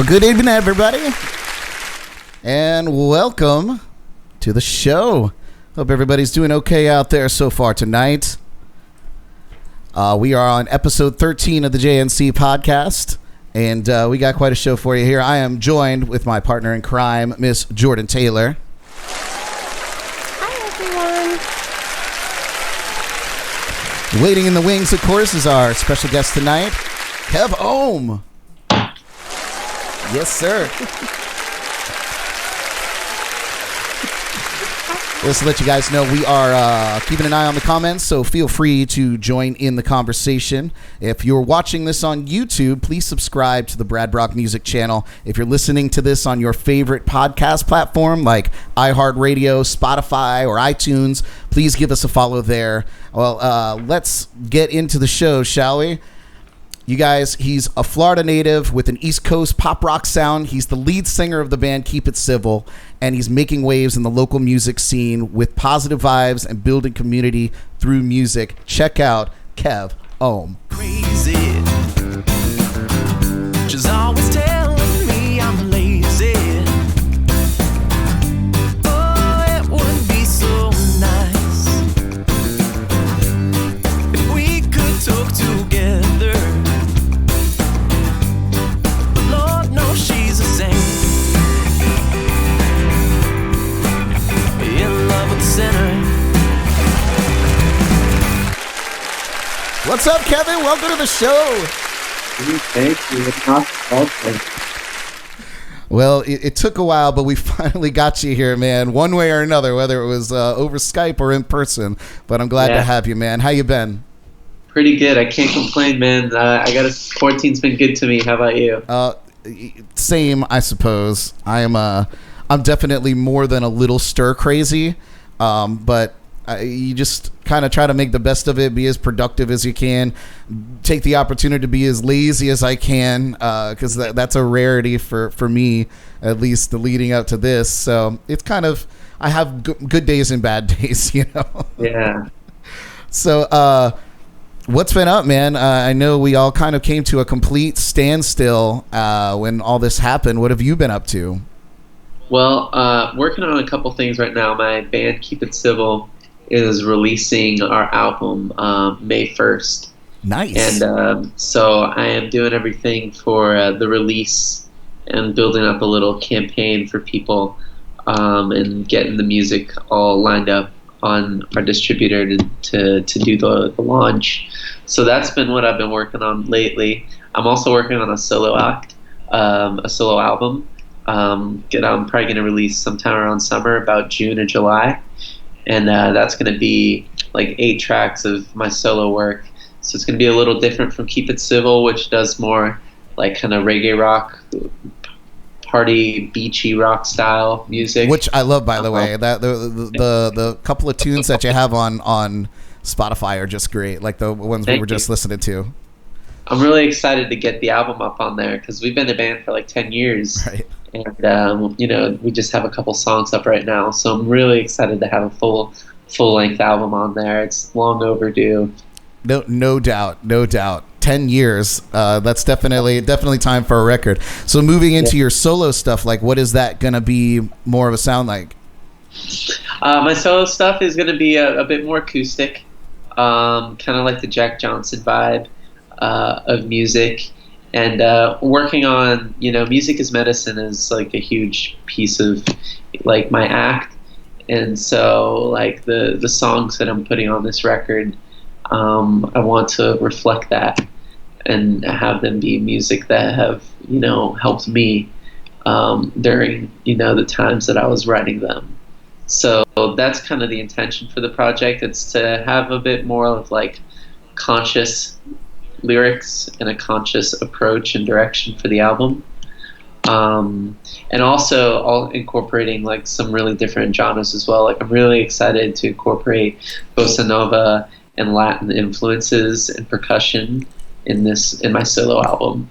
Well, good evening, everybody, and welcome to the show. Hope everybody's doing okay out there so far tonight. We are on episode 13 of the JNC podcast, and we got quite a show for you here. I am joined with my partner in crime, Miss Jordan Taylor. Hi, everyone. Waiting in the wings, of course, is our special guest tonight, KevOhm. Yes, sir. Just to let you guys know, we are keeping an eye on the comments, so feel free to join in the conversation. If you're watching this on YouTube, please subscribe to the Brad Brock Music channel. If you're listening to this on your favorite podcast platform like iHeartRadio, Spotify, or iTunes, please give us a follow there. Well, let's get into the show, shall we? You guys, he's a Florida native with an East Coast pop rock sound. He's the lead singer of the band Keep It Civil, and he's making waves in the local music scene with positive vibes and building community through music. Check out KevOhm. Crazy. She's always telling me I'm lazy. Oh, it would be so nice if we could talk together. She's a saint, in love with the sinner. What's up, Kevin? Welcome to the show. Thank you. It's awesome. Well, it took a while, but we finally got you here, man, one way or another, whether it was over Skype or in person. But I'm glad to have you, man. How you been? Pretty good. I can't complain, man. Quarantine's been good to me. How about you? Same, I suppose. I'm definitely more than a little stir crazy, but you just kind of try to make the best of it, be as productive as you can, take the opportunity to be as lazy as I can, because that's a rarity for me, at least the leading up to this. So it's kind of, I have good days and bad days, you know? Yeah. So, what's been up, man? I know we all kind of came to a complete standstill when all this happened. What have you been up to? Well, working on a couple things right now. My band Keep It Civil is releasing our album May 1st. Nice. And so I am doing everything for the release and building up a little campaign for people and getting the music all lined up on our distributor to do the launch. So that's been what I've been working on lately. I'm also working on a solo act, a solo album. I'm probably going to release sometime around summer, about June or July. And that's going to be like 8 tracks of my solo work. So it's going to be a little different from Keep It Civil, which does more like kind of reggae rock, party beachy rock style music, which I love, by the way. That the couple of tunes that you have on Spotify are just great, like the ones we were just listening to. I'm really excited to get the album up on there because we've been a band for like 10 years, right? And we just have a couple songs up right now, so I'm really excited to have a full length album on there. It's long overdue. No doubt. 10 years. That's definitely time for a record. So moving into your solo stuff, like what is that going to be more of a sound like? My solo stuff is going to be a bit more acoustic, kind of like the Jack Johnson vibe of music. And working on, Music is Medicine is like a huge piece of like my act. And so like the songs that I'm putting on this record, I want to reflect that and have them be music that have, helped me during, the times that I was writing them. So that's kind of the intention for the project. It's to have a bit more of like conscious lyrics and a conscious approach and direction for the album. And also all incorporating like some really different genres as well. Like I'm really excited to incorporate bossa nova and Latin influences and percussion in my solo album,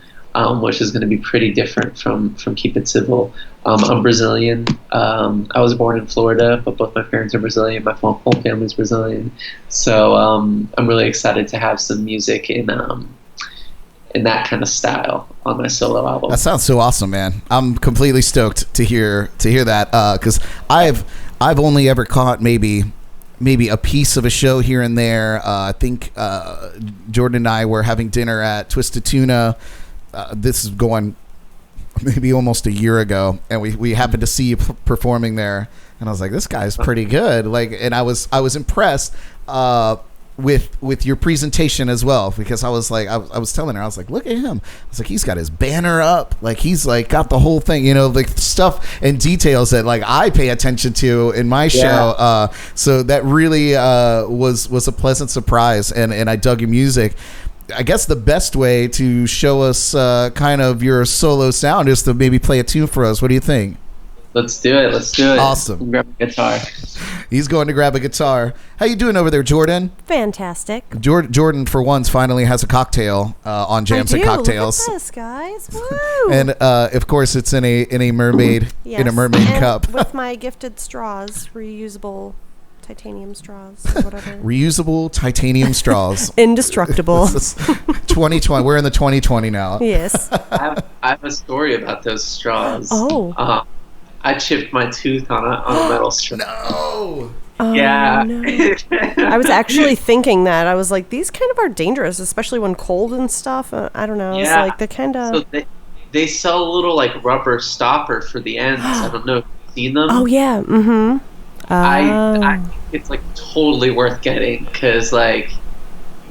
which is going to be pretty different from Keep It Civil. I'm Brazilian. I was born in Florida, but both my parents are Brazilian. My whole family's Brazilian. So I'm really excited to have some music in in that kind of style on my solo album. That sounds so awesome, man. I'm completely stoked to hear that, because I've only ever caught maybe a piece of a show here and there. I think Jordan and I were having dinner at Twisted Tuna. This is going maybe almost a year ago, and we happened to see you performing there, and I was like, this guy's pretty good. Like, and I was impressed with your presentation as well, because I was like, I was telling her, I was like, look at him. I was like, he's got his banner up, like he's like got the whole thing, like stuff and details that like I pay attention to in my show. So that really was a pleasant surprise, and I dug your music. I guess the best way to show us kind of your solo sound is to maybe play a tune for us. What do you think? Let's do it. Awesome. Grab a guitar. He's going to grab a guitar. How you doing over there, Jordan? Fantastic. Jordan, for once, finally has a cocktail on Jams and Cocktails. Look at this, guys. Woo! And of course, it's in a mermaid and cup with my gifted straws, reusable titanium straws or whatever. Reusable titanium straws. Indestructible. 2020. We're in the 2020 now. Yes. I have a story about those straws. Oh. I chipped my tooth on a metal straw. No. Oh, Yeah. no. I was actually thinking that. I was like, these kind of are dangerous, especially when cold and stuff. I don't know. It's like the kind of. So they sell a little like rubber stopper for the ends. I don't know if you've seen them. Oh yeah. Mm-hmm. I think it's like totally worth getting, because like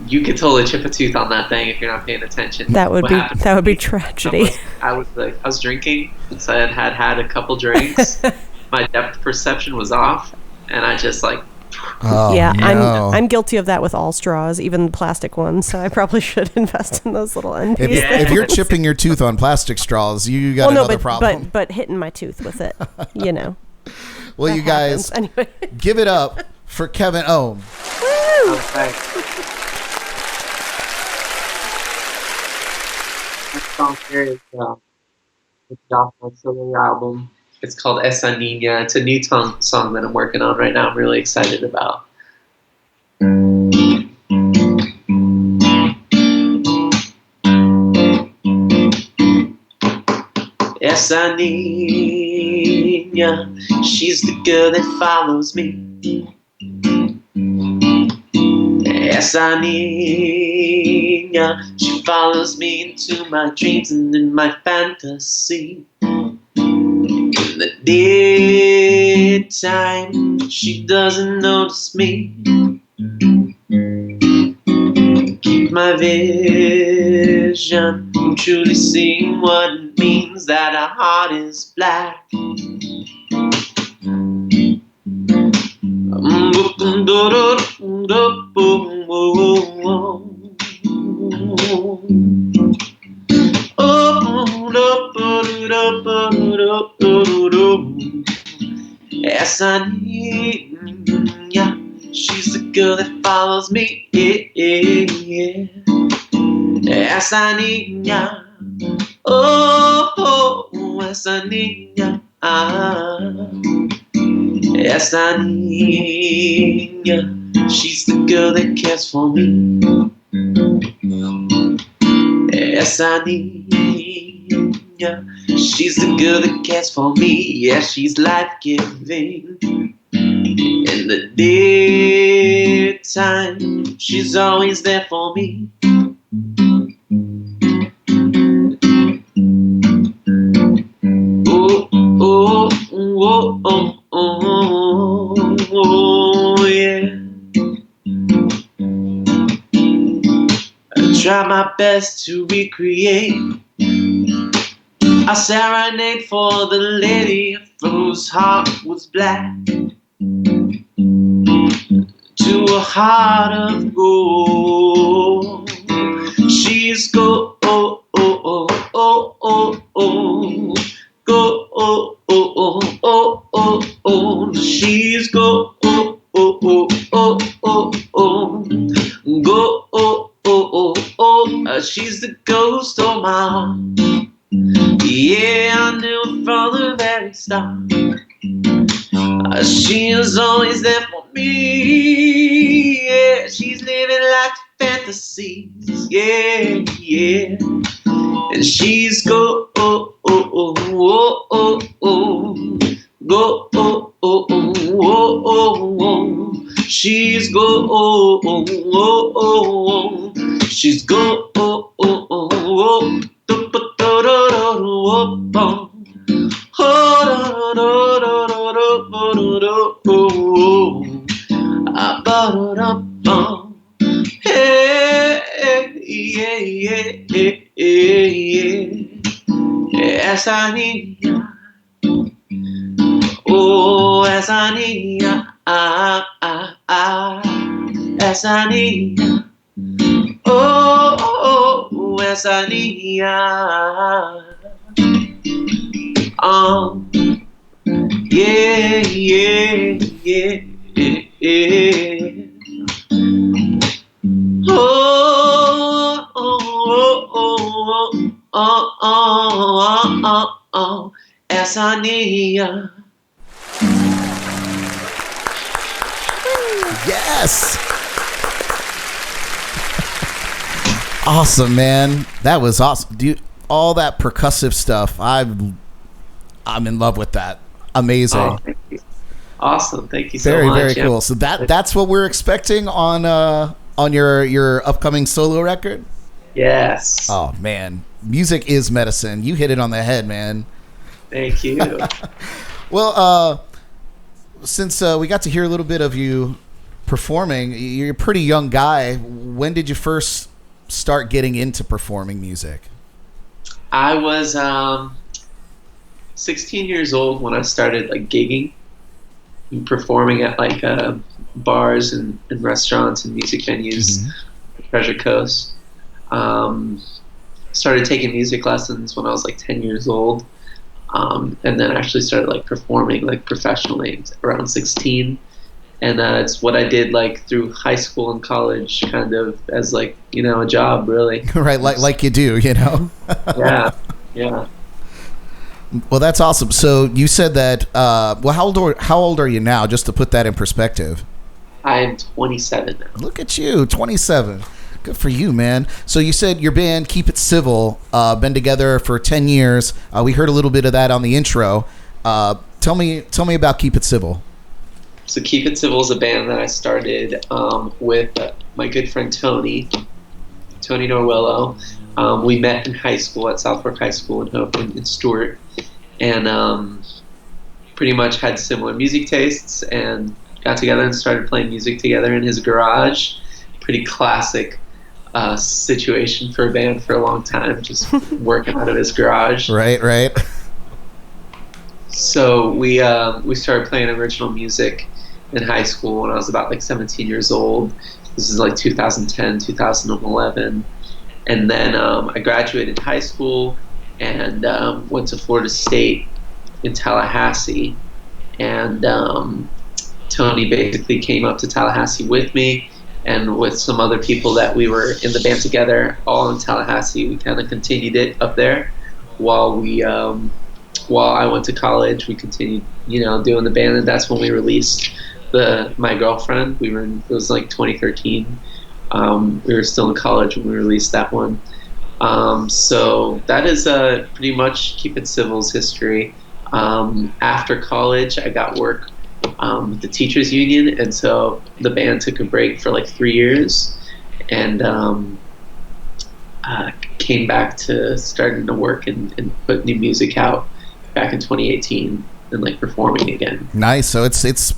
you could totally chip a tooth on that thing if you're not paying attention. That would be tragedy. I was drinking, so I had a couple drinks. My depth perception was off, and I just like. Oh, yeah, no. I'm guilty of that with all straws, even the plastic ones. So I probably should invest in those little end pieces. If you're chipping your tooth on plastic straws, you got another problem. But hitting my tooth with it, Well, that you guys, anyway. give it up for KevOhm. Woo! Okay. This song here is it's off my solo album. It's called Esa Niña. It's a new song that I'm working on right now. I'm really excited about. Esa Niña, she's the girl that follows me. Esa Niña, she follows me into my dreams and in my fantasy. In the daytime, she doesn't notice me. Keep my vision from truly seeing what it means that our heart is black. Esa niña, she's the girl that follows me. Esa niña, oh, esa niña, esa niña, she's the girl that cares for me. Esa niña, she's the girl that cares for me. Yeah, she's life-giving. In the daytime, she's always there for me. Oh, oh, oh, oh, oh, oh, yeah. I try my best to recreate a serenade for the lady whose heart was black, to a heart of gold. She's gold, oh, oh, oh, oh, oh, oh, gold, oh, oh, oh, oh, oh, she's gold, oh, oh, oh, oh, oh, oh, gold, oh, oh, oh, oh, she's the ghost of my heart. Yeah, I knew it from the very start. She is always there for me. Yeah, she's living like fantasies. Yeah, yeah. And she's go oh oh oh oh oh oh go oh oh oh oh oh oh. She's go oh oh oh oh oh. She's go oh oh oh oh. Do do do do do do. Hey, yeah, yeah, yeah, yeah. Essa niña, oh, essa niña, essa niña, oh, oh, oh, essa niña. Yeah, yeah, yeah, yeah. Oh, oh, oh, oh, oh, oh, oh, essa niña. Yes. Awesome, man. That was awesome. Dude, all that percussive stuff. I'm in love with that. Amazing. Oh, thank you. Awesome. Thank you so very, much. Very cool. So that's what we're expecting on your upcoming solo record? Yes. Oh man, music is medicine. You hit it on the head, man. Thank you. Well, since we got to hear a little bit of you performing, you're a pretty young guy. When did you first start getting into performing music? I was 16 years old when I started like gigging and performing at like bars and restaurants and music venues, Treasure Coast. Started taking music lessons when I was like 10 years old, and then actually started like performing like professionally around 16. And it's what I did like through high school and college, kind of as like, you know, a job really. Right, like you do, you know. Yeah. Well, that's awesome. So you said that. Well, how old are you now? Just to put that in perspective. I'm 27 now. Look at you, 27. Good for you, man. So you said your band Keep It Civil been together for 10 years. We heard a little bit of that on the intro. Tell me about Keep It Civil. So Keep It Civil is a band that I started with my good friend Tony Norwillo. We met in high school at Southwark High School in Hope in Stewart, and pretty much had similar music tastes and got together and started playing music together in his garage. Pretty classic situation for a band for a long time, just working out of his garage. Right. So we started playing original music in high school when I was about like 17 years old. This is like 2010, 2011. And then I graduated high school and went to Florida State in Tallahassee. And Tony basically came up to Tallahassee with me and with some other people that we were in the band together, all in Tallahassee. We kind of continued it up there while I went to college. We continued, doing the band, and that's when we released My Girlfriend. It was like 2013. We were still in college when we released that one. So that is pretty much Keep It Civil's history. After college, I got work with the teachers union, and so the band took a break for like 3 years, and came back to starting to work and put new music out back in 2018 and like performing again. Nice. So it's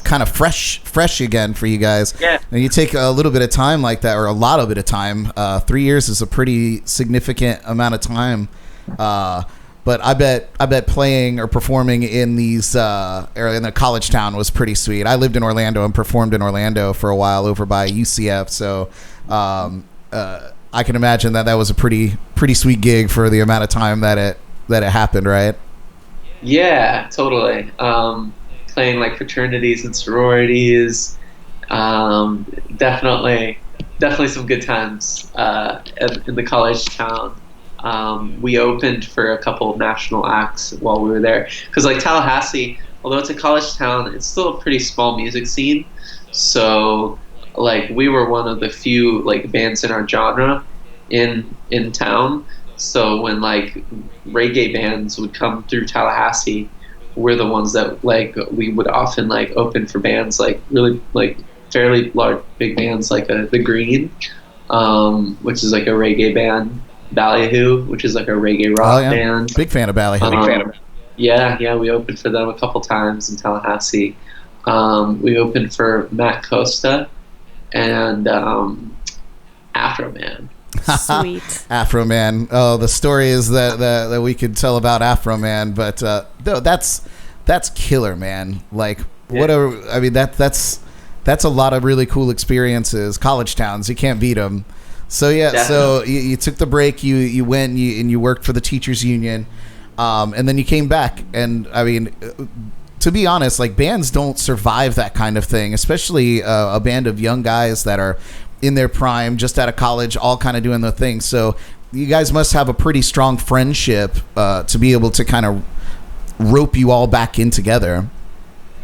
kind of fresh again for you guys. Yeah. And you take a little bit of time like that, or a lot of bit of time. 3 years is a pretty significant amount of time. But I bet playing or performing in these in a college town was pretty sweet. I lived in Orlando and performed in Orlando for a while over by UCF. So I can imagine that was a pretty sweet gig for the amount of time that it happened, right? Yeah, totally. Playing like fraternities and sororities, definitely some good times in the college town. We opened for a couple of national acts while we were there, because like Tallahassee, although it's a college town, it's still a pretty small music scene. So like we were one of the few like bands in our genre, in town. So when like reggae bands would come through Tallahassee, we're the ones that like we would often like open for bands like really like fairly large big bands like the Green, which is like a reggae band, Ballyhoo, which is like a reggae rock band. Big fan of Ballyhoo. Yeah, we opened for them a couple times in Tallahassee. We opened for Matt Costa and Afro Man. Sweet. Afro Man. Oh, the story is that we could tell about Afro Man, but no, that's killer, man. Like whatever. I mean that's a lot of really cool experiences. College towns, you can't beat them. So yeah, definitely. So you took the break. You went and you worked for the teachers union, and then you came back. And I mean, to be honest, like bands don't survive that kind of thing, especially a band of young guys that are in their prime, just out of college, all kind of doing the thing. So you guys must have a pretty strong friendship to be able to kind of rope you all back in together.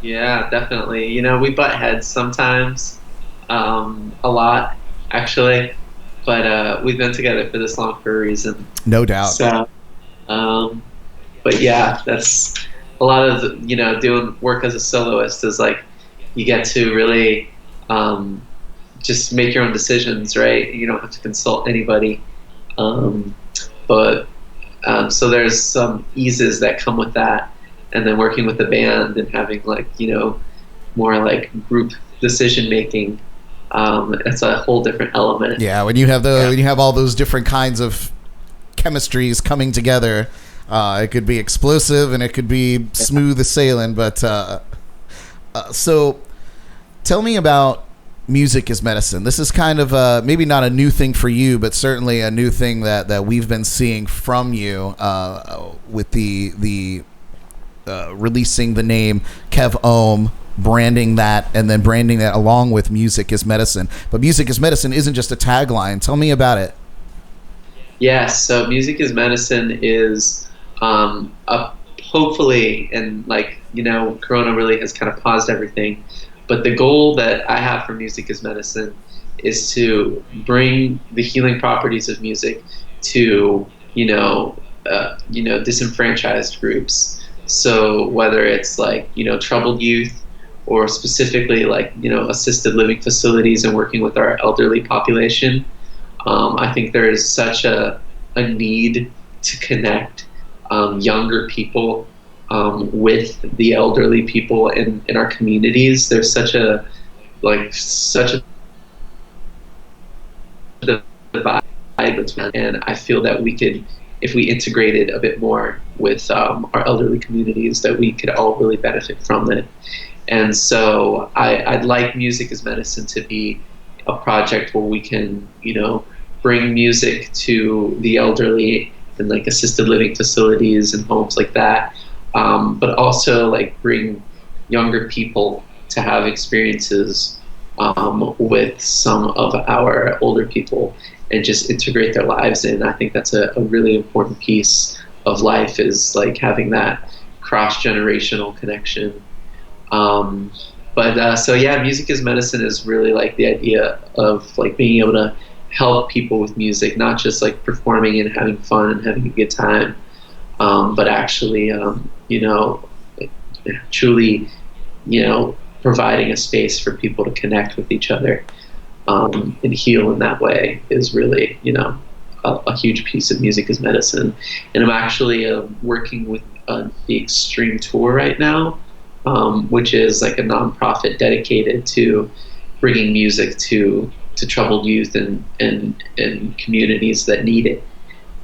Yeah, definitely. You know, we butt heads sometimes, a lot actually, but we've been together for this long for a reason. No doubt. So, but yeah, that's a lot of doing work as a soloist is like you get to really just make your own decisions, right? You don't have to consult anybody. But so there's some eases that come with that, and then working with the band and having like more like group decision making. It's a whole different element. Yeah, when you have when you have all those different kinds of chemistries coming together, it could be explosive and it could be smooth sailing. But so, tell me about Music is Medicine. This is kind of maybe not a new thing for you, but certainly a new thing that we've been seeing from you with the releasing the name KevOhm, branding that, and then branding that along with Music is Medicine. But Music is Medicine isn't just a tagline. Tell me about it. Yes, so Music is Medicine is hopefully, and like Corona really has kind of paused everything. But the goal that I have for Music is Medicine is to bring the healing properties of music to disenfranchised groups. So whether it's like troubled youth, or specifically like assisted living facilities and working with our elderly population, I think there is such a need to connect younger people with the elderly people in our communities. There's such a divide between, and I feel that we could, if we integrated a bit more with our elderly communities, that we could all really benefit from it. And so I'd like Music is Medicine to be a project where we can bring music to the elderly in like assisted living facilities and homes like that. But also like bring younger people to have experiences with some of our older people and just integrate their lives in. I think that's a really important piece of life, is like having that cross-generational connection. So yeah, Music is Medicine is really like the idea of like being able to help people with music, not just like performing and having fun and having a good time, but actually truly providing a space for people to connect with each other and heal in that way is really a huge piece of Music is Medicine. And I'm actually working with the Extreme Tour right now, which is like a nonprofit dedicated to bringing music to troubled youth and communities that need it.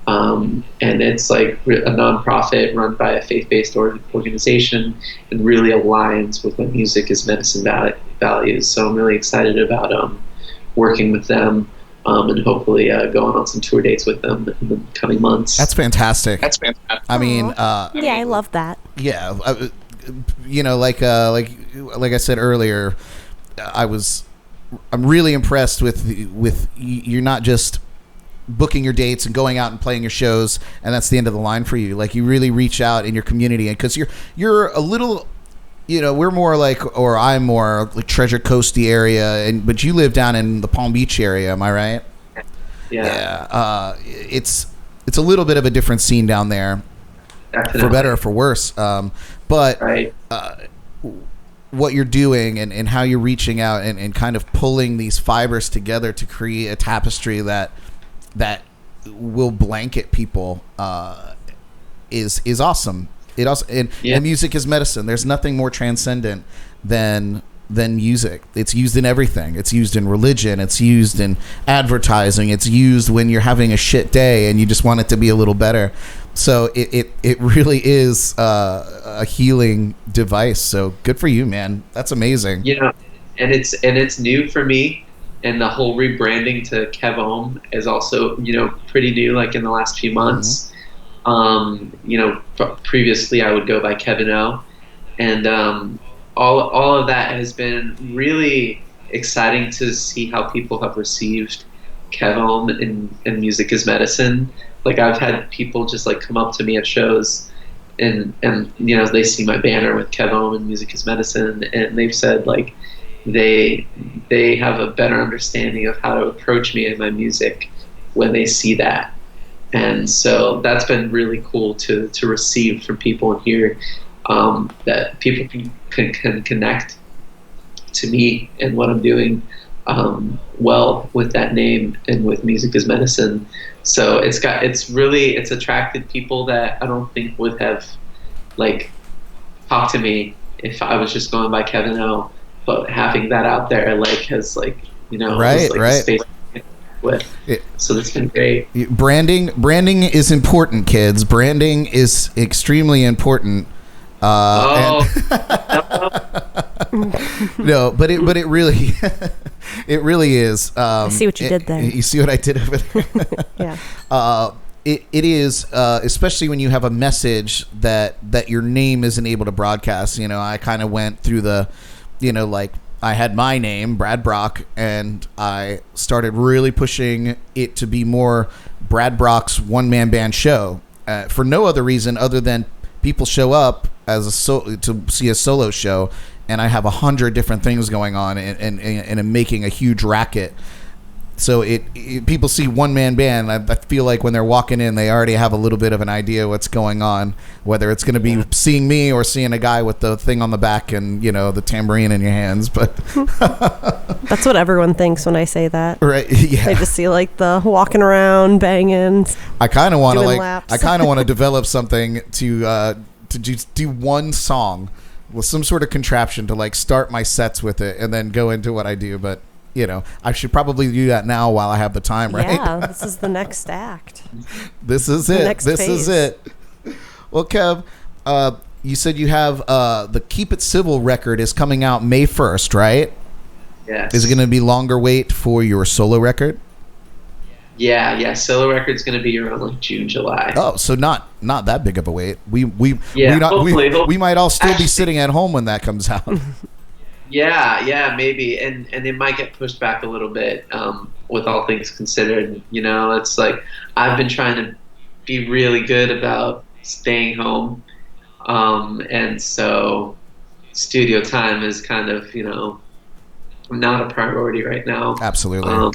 And it's like a nonprofit run by a faith-based organization, and really aligns with what Music is Medicine values. So I'm really excited about working with them, and hopefully going on some tour dates with them in the coming months. That's fantastic. I mean, yeah, I love that. Yeah, like I said earlier, I'm really impressed with you're not just booking your dates and going out and playing your shows and that's the end of the line for you. Like you really reach out in your community, and because you're a little, we're more like, or I'm more like Treasure Coasty area, but you live down in the Palm Beach area, am I right? It's a little bit of a different scene down there, Definitely. for better or for worse. But right. What you're doing and how you're reaching out and kind of pulling these fibers together to create a tapestry that will blanket people is awesome. And music is medicine. There's nothing more transcendent than music. It's used in everything. It's used in religion. It's used in advertising. It's used when you're having a shit day and you just want it to be a little better. So it really is a healing device. So good for you, man. That's amazing. And it's new for me. And the whole rebranding to KevOhm is also, pretty new, like in the last few months. Previously I would go by Kevin O. And all of that has been really exciting to see how people have received KevOhm and music is medicine. Like I've had people just like come up to me at shows and they see my banner with KevOhm and music is medicine, and they've said like they have a better understanding of how to approach me and my music when they see that. And so that's been really cool to receive from people and hear that people can connect to me and what I'm doing well with that name and with music is medicine. So it's attracted people that I don't think would have like talked to me if I was just going by Kevin O. But having that out there has the space with. So that's been great. Branding is important, kids. Branding is extremely important. No, but it really it really is. I see what you did there. You see what I did over there? Yeah. It is especially when you have a message that your name isn't able to broadcast. I kind of went through the like I had my name, Brad Brock, and I started really pushing it to be more Brad Brock's one-man band show for no other reason other than people show up as to see a solo show, and I have 100 different things going on and I'm making a huge racket. So people see one man band. I feel like when they're walking in, they already have a little bit of an idea what's going on, whether it's going to be seeing me or seeing a guy with the thing on the back and the tambourine in your hands. But that's what everyone thinks when I say that, right? Yeah, they just see like the walking around, banging. I kind of want to laps. I kind of want to develop something to just do one song with some sort of contraption to like start my sets with it and then go into what I do, but. I should probably do that now while I have the time, right? Yeah, this is the next act. This is it. This is it. Well, Kev, you said you have the Keep It Civil record is coming out May 1st, right? Yes. Is it going to be longer wait for your solo record? Yeah. Solo record's going to be around like June, July. Oh, so not that big of a wait. We hopefully. might all still be sitting at home when that comes out. Yeah, maybe, and it might get pushed back a little bit, with all things considered. It's like I've been trying to be really good about staying home, and so studio time is kind of not a priority right now. Absolutely.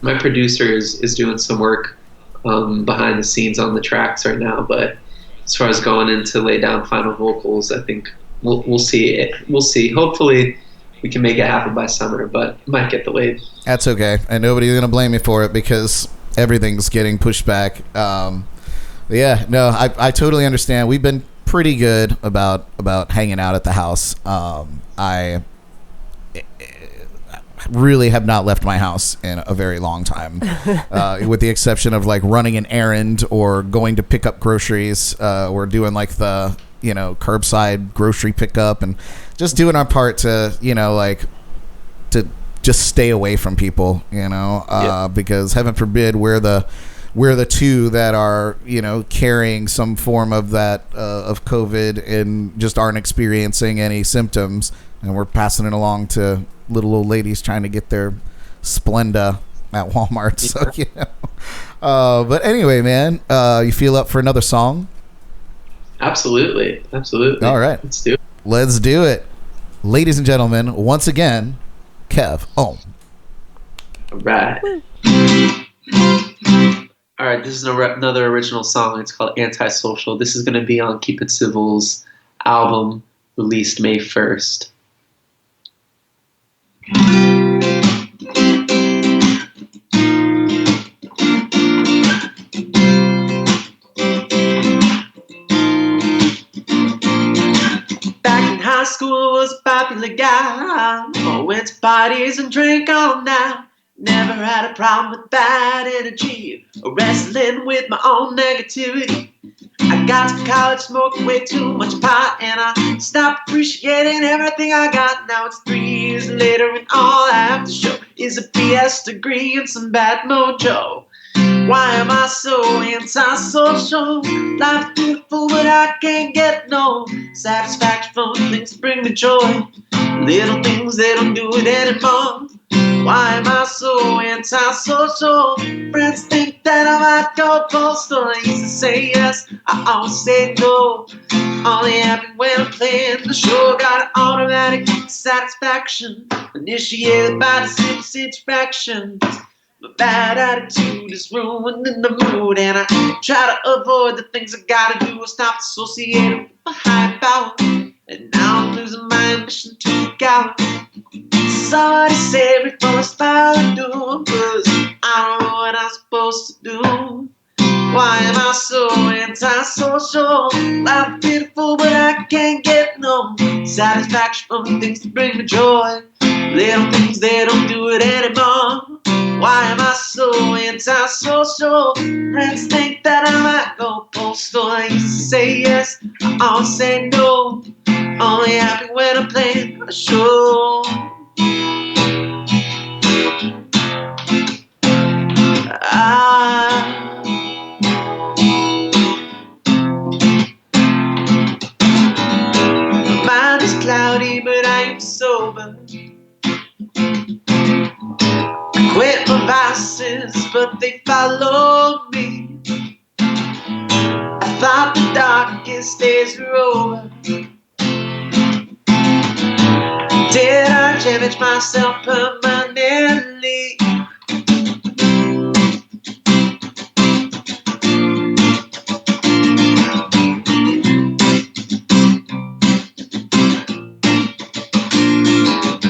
My producer is doing some work behind the scenes on the tracks right now, but as far as going in to lay down final vocals, I think. We'll see. We'll see. Hopefully, we can make it happen by summer, but might get delayed. That's okay, and nobody's gonna blame me for it because everything's getting pushed back. I totally understand. We've been pretty good about hanging out at the house. I really have not left my house in a very long time, with the exception of like running an errand or going to pick up groceries. We're doing like the curbside grocery pickup and just doing our part to to just stay away from people, because heaven forbid we're the two that are carrying some form of that of COVID and just aren't experiencing any symptoms, and we're passing it along to little old ladies trying to get their Splenda at Walmart. So but anyway, man, you feel up for another song? Absolutely. All right. Let's do it. Ladies and gentlemen, once again, KevOhm. All right. All right, this is another original song. It's called Antisocial. This is going to be on Keep It Civil's album released May 1st. Back in high school, I was a popular guy. I went to parties and drank all night. Never had a problem with bad energy or wrestling with my own negativity. I got to college smoking way too much pot, and I stopped appreciating everything I got. Now it's 3 years later, and all I have to show is a BS degree and some bad mojo. Why am I so antisocial? Life's beautiful, but I can't get no satisfaction from things that bring me joy. Little things, they don't do it anymore. Why am I so antisocial? Friends think that I might go postal. I used to say yes, I always say no. Only happy when I'm playing the show. Got an automatic satisfaction initiated by the six interaction. My bad attitude is ruining the mood, and I try to avoid the things I gotta do. I stop associating with my high power, and now I'm losing my ambition to the gallery. Somebody save me from a spiral doom, 'cause I don't know what I'm supposed to do. Why am I so antisocial? Life's beautiful, but I can't get no satisfaction from the things that bring me joy. Little things, they don't do it anymore. Why am I so antisocial? Friends think that I might go postal. I used to say yes, I always say no. Only happy when I'm playing a show. My mind is cloudy, but I am sober. I quit my vices, but they follow me. I thought the darkest days were over. Did I damage myself permanently?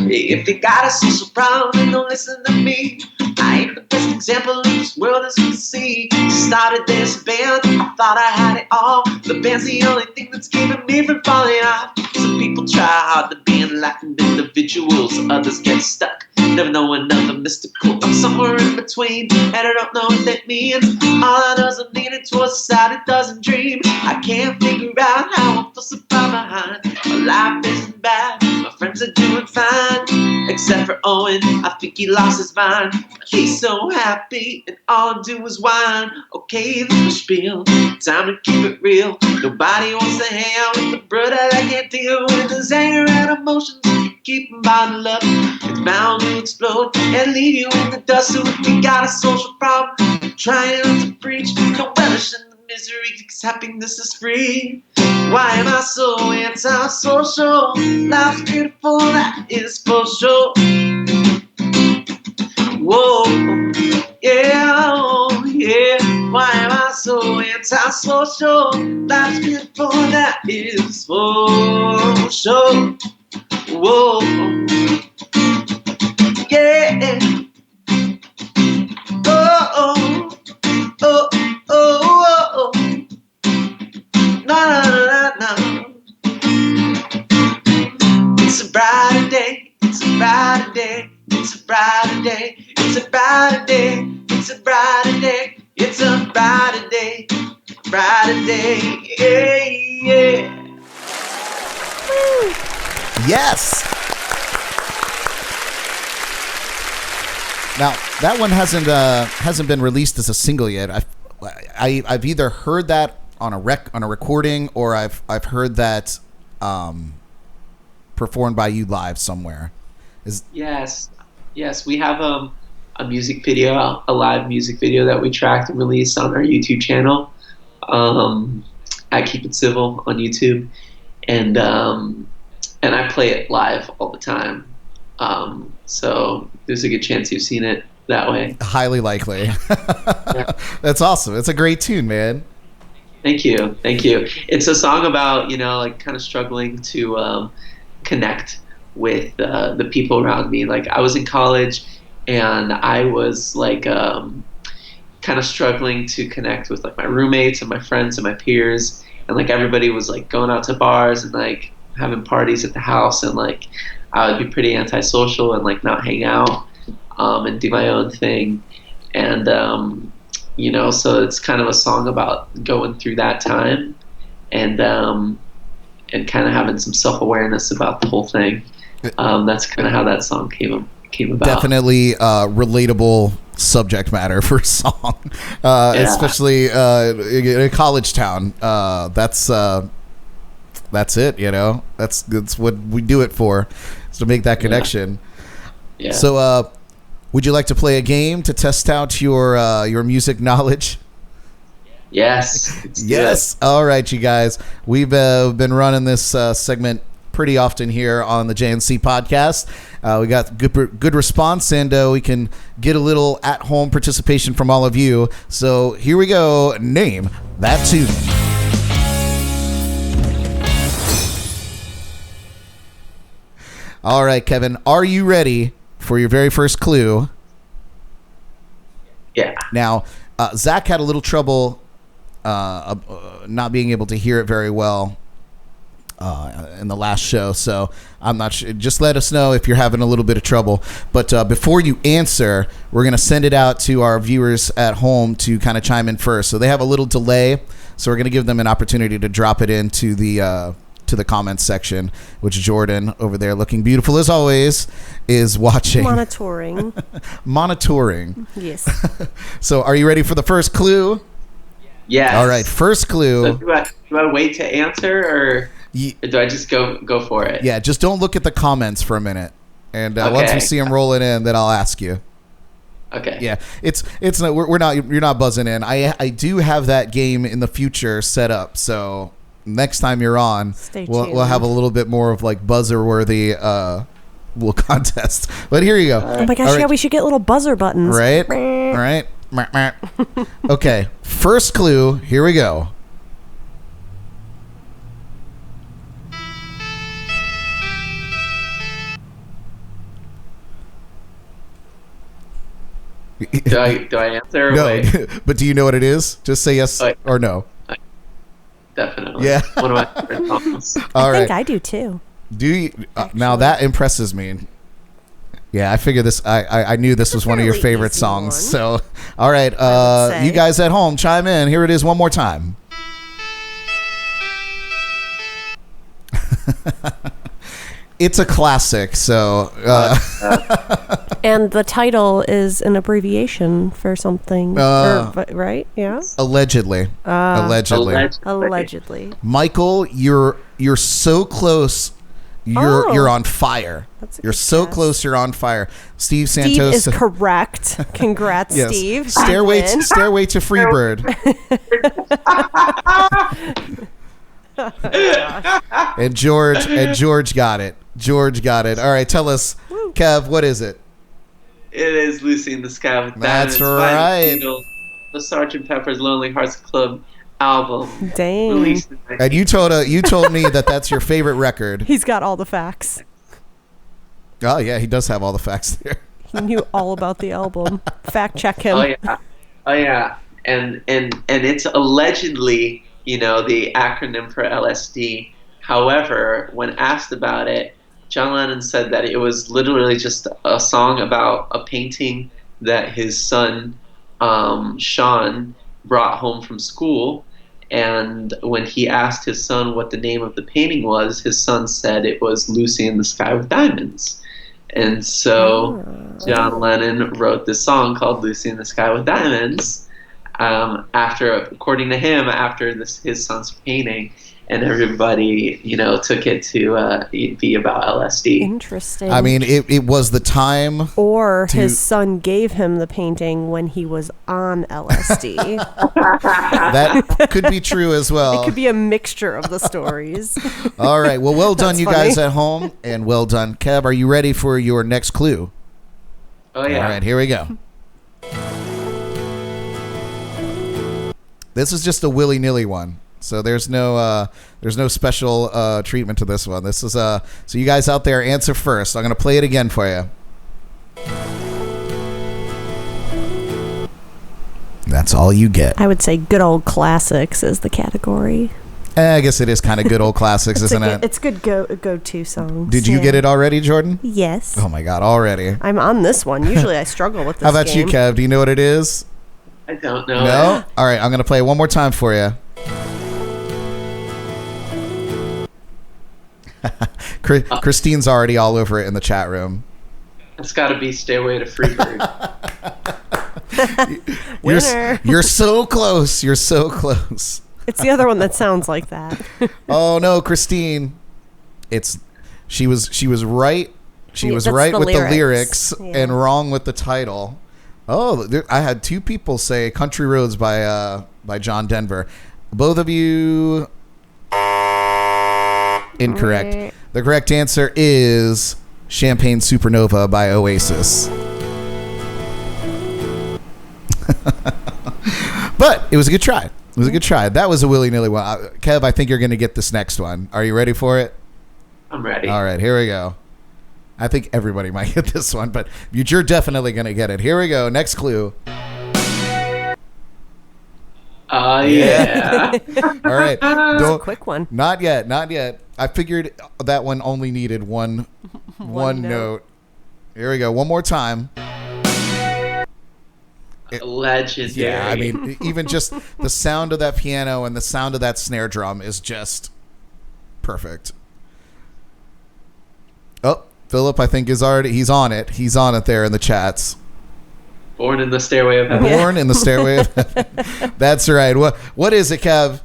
If you got a social problem, then don't listen to me. I ain't the best example in this world as you can see. Started this band, I thought I had it all. The band's the only thing that's keeping me from falling off. Some people try hard to be enlightened individuals, others get stuck, never knowing nothing mystical. I'm somewhere in between, and I don't know what that means. All I know is I'm leaning towards a side that doesn't dream. I can't figure out how I'm supposed to fall behind. My life isn't bad, my friends are doing fine, except for Owen, I think he lost his mind. He's so happy, and all I do is whine. Okay, this is spiel, time to keep it real. Nobody wants to hang out with a brother that can't deal with his anger and emotions. Keep them bottled up, it's bound to explode and leave you in the dust. So if you got a social problem, trying not to preach, no relish in the misery, because happiness is free. Why am I so antisocial? Life's beautiful, that is for sure. Whoa, yeah, oh, yeah. Why am I so antisocial? Life's beautiful, that is for sure. Whoa, yeah. Oh, oh, oh, oh, oh, oh. No, no, no, no. It's a brighter day. It's a brighter day. It's a brighter day. It's a brighter day. It's a brighter day. It's a brighter day. Brighter day. Yeah, yeah. Yes. Now that one hasn't been released as a single yet. I've either heard that on a recording, or I've heard that performed by you live somewhere. Yes, we have a music video, a live music video that we tracked and released on our YouTube channel at Keep It Civil on YouTube, and I play it live all the time. So there's a good chance you've seen it that way. Highly likely. Yeah. That's awesome. It's a great tune, man. Thank you. It's a song about, like kind of struggling to connect with the people around me. Like I was in college and I was like kind of struggling to connect with like my roommates and my friends and my peers, and like everybody was like going out to bars and like having parties at the house, and like I would be pretty antisocial and like not hang out and do my own thing. And so it's kind of a song about going through that time and kind of having some self-awareness about the whole thing. That's kind of how that song came about. Definitely relatable subject matter for a song, especially in a college town. That's it. That's what we do it for, is to make that connection. Yeah. So, would you like to play a game to test out your music knowledge? Yes. Yes. All right, you guys. We've been running this segment pretty often here on the JNC podcast. We got good response, and we can get a little at-home participation from all of you. So here we go. Name that tune. All right, Kevin, are you ready for your very first clue? Yeah. Now, Zach had a little trouble not being able to hear it very well in the last show, so I'm not sure. Just let us know if you're having a little bit of trouble. But before you answer, we're going to send it out to our viewers at home to kind of chime in first. So they have a little delay, so we're going to give them an opportunity to drop it into the comments section, which Jordan over there, looking beautiful as always, is watching. Monitoring. Yes. So are you ready for the first clue? Yes. All right, first clue. So do I wait to answer, or do I just go for it? Yeah, just don't look at the comments for a minute, and Okay. once we see them rolling in, then I'll ask you. Okay. Yeah, it's not, you're not buzzing in. I do have that game in the future set up, so next time you're on, we'll have a little bit more of like buzzer worthy contest. But here you go. Oh my gosh, yeah, we should get little buzzer buttons. Right. All right. Okay, first clue, here we go. Do I answer? Or No, wait? but do you know what it is? Just say yes or no. Definitely. Yeah. One of my favorite songs. All I right. think I do too. Do you, now that impresses me. Yeah, I figured this. I knew this was one of your fairly favorite easy songs. one. So, all right, say. you guys at home, chime in. Here it is one more time. It's a classic. So, And the title is an abbreviation for something, right? Yeah. allegedly. Allegedly. Michael, you're so close. You're on fire. That's a You're good so guess. close. You're on fire. Steve Steve Santos. is correct. Congrats, Yes. Steve. Stairway You win. Stairway to Freebird. And George got it. George got it. All right, tell us, Kev, what is it? It is Lucy in the Sky with That's Diamonds by the right. Beatles, the Sgt. Pepper's Lonely Hearts Club album. Dang. Released in And you told me that that's your favorite record. He's got all the facts. Oh yeah, he does have all the facts there. He knew all about the album. Fact check him. Oh yeah, and it's allegedly, the acronym for LSD. However, when asked about it, John Lennon said that it was literally just a song about a painting that his son, Sean, brought home from school. And when he asked his son what the name of the painting was, his son said it was Lucy in the Sky with Diamonds. And so John Lennon wrote this song called Lucy in the Sky with Diamonds according to him, after his son's painting. And everybody, took it to be about LSD. Interesting. I mean, it was the time. Or his son gave him the painting when he was on LSD. That could be true as well. It could be a mixture of the stories. All right. Well done, That's you funny. guys at home, and well done, Kev. Are you ready for your next clue? Oh yeah. All right, here we go. This is just a willy-nilly one. So there's no special treatment to this one. This is so you guys out there answer first. I'm going to play it again for you. That's all you get. I would say good old classics is the category. I guess it is kind of good old classics, isn't it? It's good go-to songs. Did you get it already, Jordan? Yes. Oh my God, already. I'm on this one. Usually I struggle with this How about game. you, Kev? Do you know what it is? I don't know. No? All right, I'm going to play it one more time for you. Christine's already all over it in the chat room. It's got to be Stairway to Freebird. You're so close. You're so close. It's the other one that sounds like that. Oh no, Christine. She was right. She was right with the lyrics and wrong with the title. Oh, I had two people say "Country Roads" by John Denver. Both of you incorrect. Right. The correct answer is "Champagne Supernova" by Oasis. But it was a good try. It was a good try. That was a willy-nilly one. Kev, I think you're going to get this next one. Are you ready for it? I'm ready. All right, here we go. I think everybody might get this one, but you're definitely going to get it. Here we go. Next clue. Yeah. All right. That's a quick one. Not yet. Not yet. I figured that one only needed one note. Here we go. One more time. Legendary. Yeah, I mean, even just the sound of that piano and the sound of that snare drum is just perfect. Oh, Philip, I think he's on it. He's on it there in the chats. Born in the Stairway of Heaven. Born in the Stairway of Heaven. That's right. What is it, Kev?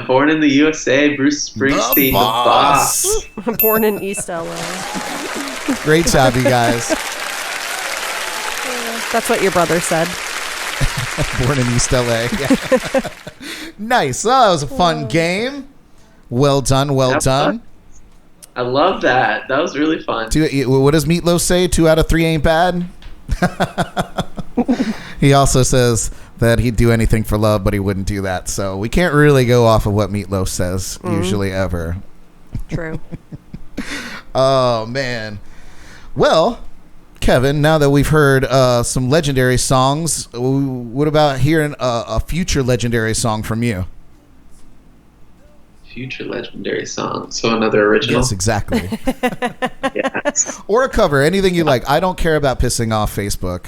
Born in the USA, Bruce Springsteen, the boss. Born in East LA. Great job, you guys. That's what your brother said. Born in East LA. Yeah. Nice. Oh, that was a fun game. Well done. Well done. I love that. That was really fun. What does Meatloaf say? 2 out of 3 ain't bad. He also says that he'd do anything for love, but he wouldn't do that. So we can't really go off of what Meatloaf says usually ever. True. Oh, man. Well, Kevin, now that we've heard some legendary songs, what about hearing a future legendary song from you? Future legendary song. So another original? Yes, exactly. Yes. Or a cover, anything you like. I don't care about pissing off Facebook.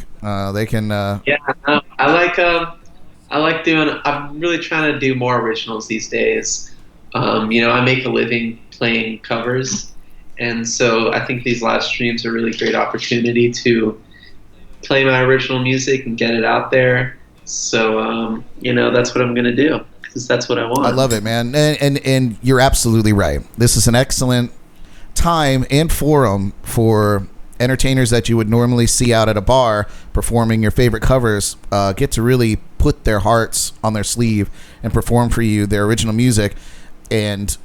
They can... Yeah, no, I like doing... I'm really trying to do more originals these days. I make a living playing covers. And so I think these live streams are a really great opportunity to play my original music and get it out there. So, that's what I'm going to do because that's what I want. I love it, man. And you're absolutely right. This is an excellent time and forum for entertainers that you would normally see out at a bar performing your favorite covers get to really put their hearts on their sleeve and perform for you their original music and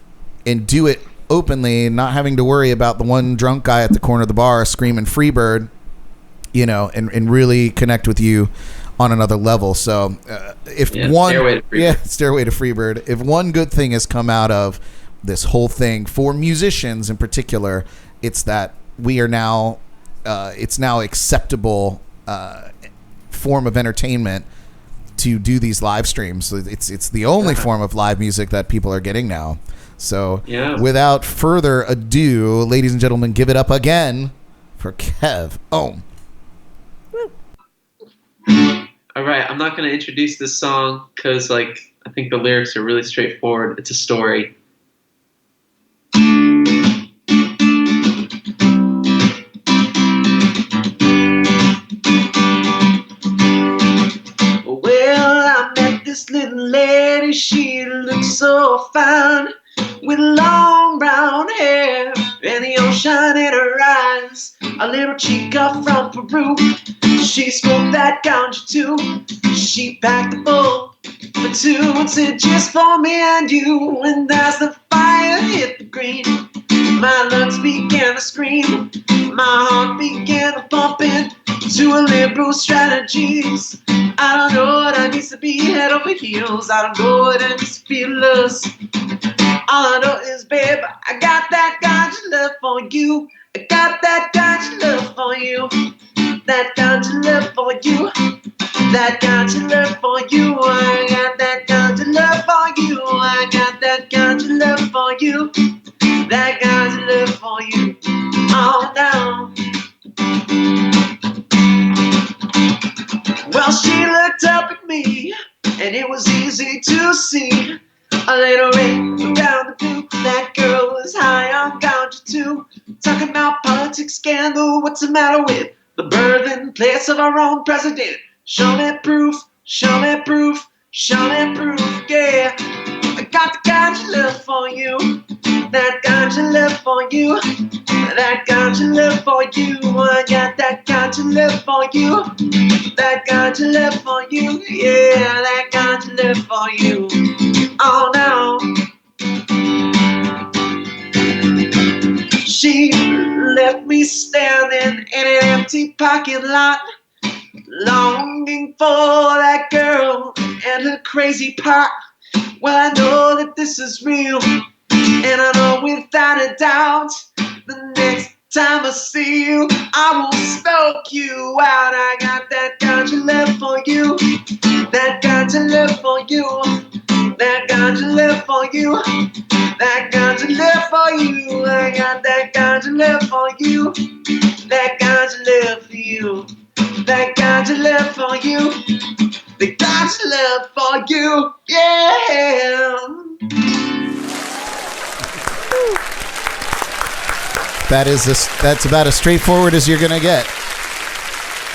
do it openly, not having to worry about the one drunk guy at the corner of the bar screaming Freebird, and really connect with you on another level. So Stairway to Freebird. If one good thing has come out of this whole thing for musicians in particular, it's that we are now it's now acceptable form of entertainment to do these live streams. It's the only form of live music that people are getting now. So without further ado, ladies and gentlemen, give it up again for KevOhm. All right, I'm not going to introduce this song because, I think the lyrics are really straightforward. It's a story. Well, I met this little lady. She looked so fine with long brown hair and the ocean in her eyes. A little chica from Peru. She smoked that ganja too. She packed a bowl for 2 and said just for me and you. And as the fire hit the green, my lungs began to scream. My heart began to pump into a liberal strategies. I don't know what I need needs to be head over heels. I don't know what it is to feel lost. All I know is, babe, I got that ganja love for you. I got that ganja love for you. That ganja love for you. That ganja love for you. I got that ganja love for you. I got that ganja love for you. That ganja love for you. All down. Well, she looked up at me, and it was easy to see. A little ring around the blue. That girl was high on ganja too. Talking about politics, scandal. What's the matter with the birthplace of our own president? Show me proof, show me proof, show me proof, yeah. I got the ganja love for you. That ganja love for you. That ganja love for you. I got that ganja love for you. That ganja love for you. Yeah, that ganja love for you. Oh no. She left me standing in an empty parking lot, longing for that girl and her crazy pot. Well, I know that this is real, and I know without a doubt, the next time I see you, I will smoke you out. I got that ganja love for you. That ganja love for you. That ganja love for you. That ganja love for you. I got that ganja love for you. That ganja love for you. That ganja love for you. The ganja love for you. Yeah. That's about as straightforward as you're gonna get.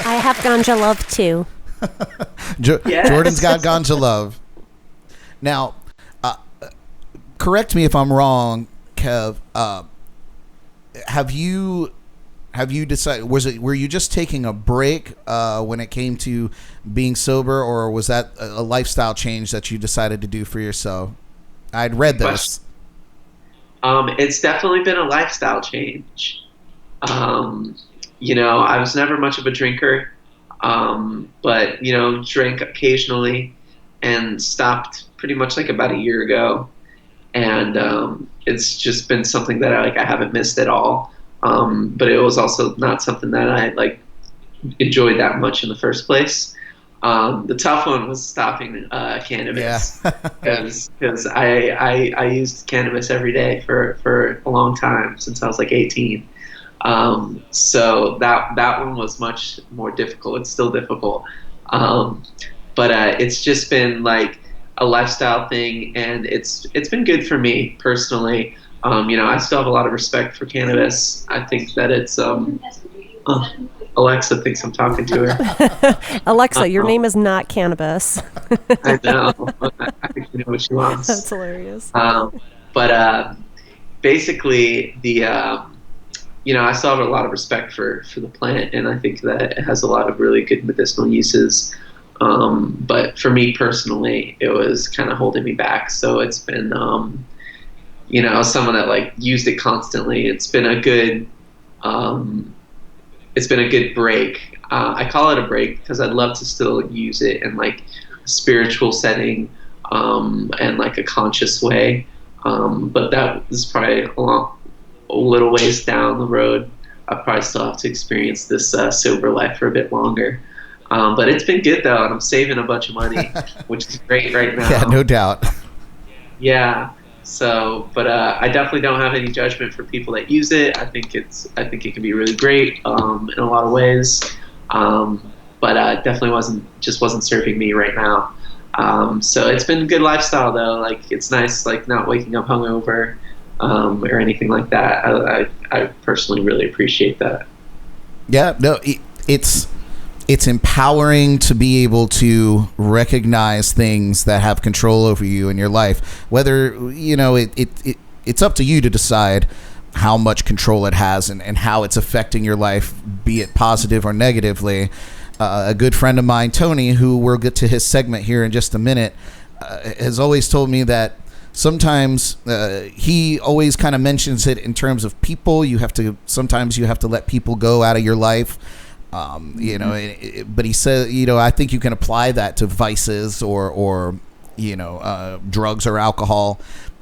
I have ganja love too. Yes. Jordan's got ganja love. Now, correct me if I'm wrong, Kev. Have you decided? Were you just taking a break when it came to being sober, or was that a lifestyle change that you decided to do for yourself? I'd read this. It's definitely been a lifestyle change. I was never much of a drinker, but drank occasionally, and stopped pretty much like about a year ago. And it's just been something that I haven't missed at all. But it was also not something that I enjoyed that much in the first place. The tough one was stopping cannabis, because I used cannabis every day for a long time, since I was 18. So that one was much more difficult. It's still difficult, but it's just been a lifestyle thing, and it's been good for me personally. I still have a lot of respect for cannabis. I think that it's Alexa thinks I'm talking to her. Alexa, your name is not cannabis. I know. I think you know what she wants. That's hilarious. But basically, I still have a lot of respect for the plant, and I think that it has a lot of really good medicinal uses. But for me personally, it was kind of holding me back. So it's been, someone that used it constantly. It's been a good break. I call it a break because I'd love to still use it in a spiritual setting, and a conscious way. But that is probably a little ways down the road. I probably still have to experience this sober life for a bit longer. But it's been good though, and I'm saving a bunch of money, which is great right now. Yeah, no doubt. Yeah. So, but I definitely don't have any judgment for people that use it. I think it can be really great in a lot of ways. But definitely wasn't serving me right now. So it's been a good lifestyle though. It's nice, not waking up hungover, or anything like that. I personally really appreciate that. Yeah, no, it's empowering to be able to recognize things that have control over you in your life. Whether, it's up to you to decide how much control it has and how it's affecting your life, be it positive or negatively. A good friend of mine, Tony, who we'll get to his segment here in just a minute, has always told me that sometimes he always kind of mentions it in terms of people. Sometimes you have to let people go out of your life. You know, but he said, you know, I think you can apply that to vices or you know, drugs or alcohol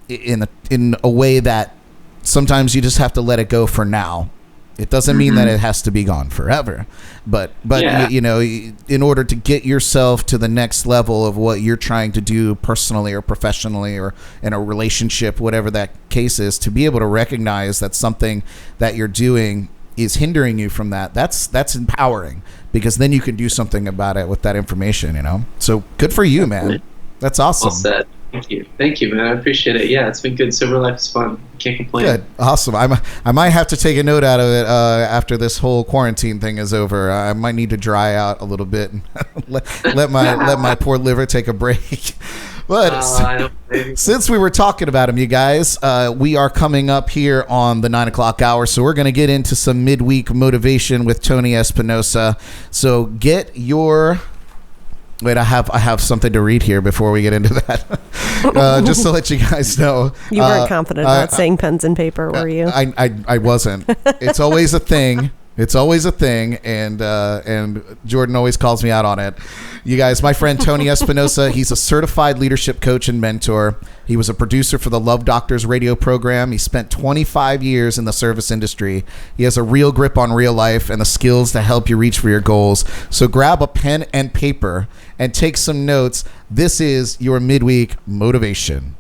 in a way that sometimes you just have to let it go for now. It doesn't mean that it has to be gone forever, but you know, in order to get yourself to the next level of what you're trying to do personally or professionally or in a relationship, whatever that case is, to be able to recognize that something that you're doing is hindering you from that's empowering, because then you can do something about it with that information, you know? So good for you, man. That's awesome. Well said. Thank you, man. I appreciate it. Yeah, it's been good. Sober life is fun. Can't complain. Good. Awesome. I might have to take a note out of it after this whole quarantine thing is over. I might need to dry out a little bit and let my poor liver take a break. But since we were talking about him, you guys, we are coming up here on the 9 o'clock hour, so we're going to get into some midweek motivation with Tony Espinosa. So get your... Wait, I have something to read here before we get into that. Just to let you guys know. You weren't confident about saying pens and paper, were you? I wasn't. It's always a thing. It's always a thing, and Jordan always calls me out on it. You guys, my friend Tony Espinosa, he's a certified leadership coach and mentor. He was a producer for the Love Doctors radio program. He spent 25 years in the service industry. He has a real grip on real life and the skills to help you reach for your goals. So grab a pen and paper and take some notes. This is your midweek motivation.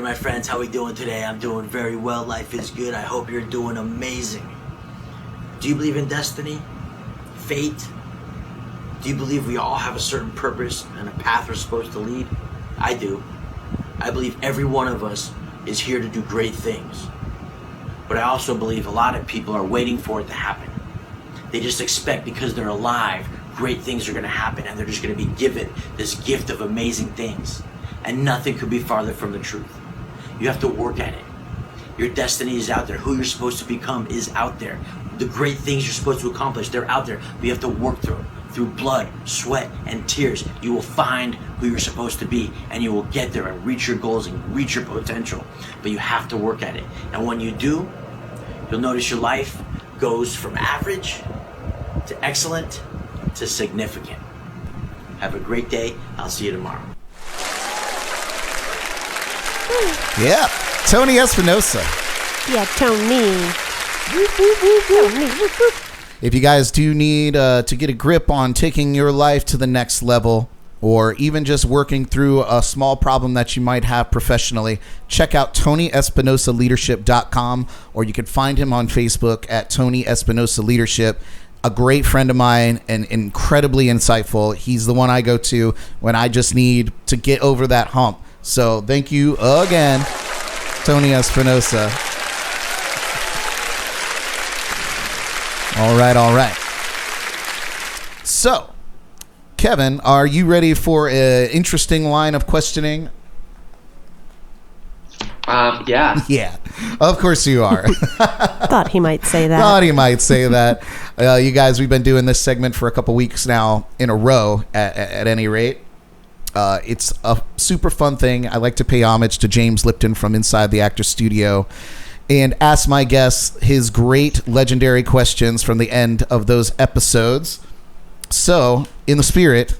My friends, how we doing today? I'm doing very well. Life is good. I hope you're doing amazing. Do you believe in destiny? Fate? Do you believe we all have a certain purpose and a path we're supposed to lead? I do. I believe every one of us is here to do great things. But I also believe a lot of people are waiting for it to happen. They just expect, because they're alive, great things are going to happen, and they're just going to be given this gift of amazing things. And nothing could be farther from the truth. You have to work at it. Your destiny is out there. Who you're supposed to become is out there. The great things you're supposed to accomplish, they're out there. But you have to work through them. Through blood, sweat, and tears, you will find who you're supposed to be, and you will get there and reach your goals and reach your potential. But you have to work at it. And when you do, you'll notice your life goes from average to excellent to significant. Have a great day. I'll see you tomorrow. Yeah, Tony Espinosa. Yeah, Tony. If you guys do need to get a grip on taking your life to the next level, or even just working through a small problem that you might have professionally, check out TonyEspinosaLeadership.com, or you can find him on Facebook at Tony Espinosa Leadership. A great friend of mine and incredibly insightful. He's the one I go to when I just need to get over that hump. So thank you again, Tony Espinosa. All right. So, Kevin, are you ready for an interesting line of questioning? Yeah. Yeah, of course you are. Thought he might say that. You guys, we've been doing this segment for a couple weeks now in a row at any rate. It's a super fun thing. I like to pay homage to James Lipton from Inside the Actor Studio and ask my guests his great legendary questions from the end of those episodes. So, in the spirit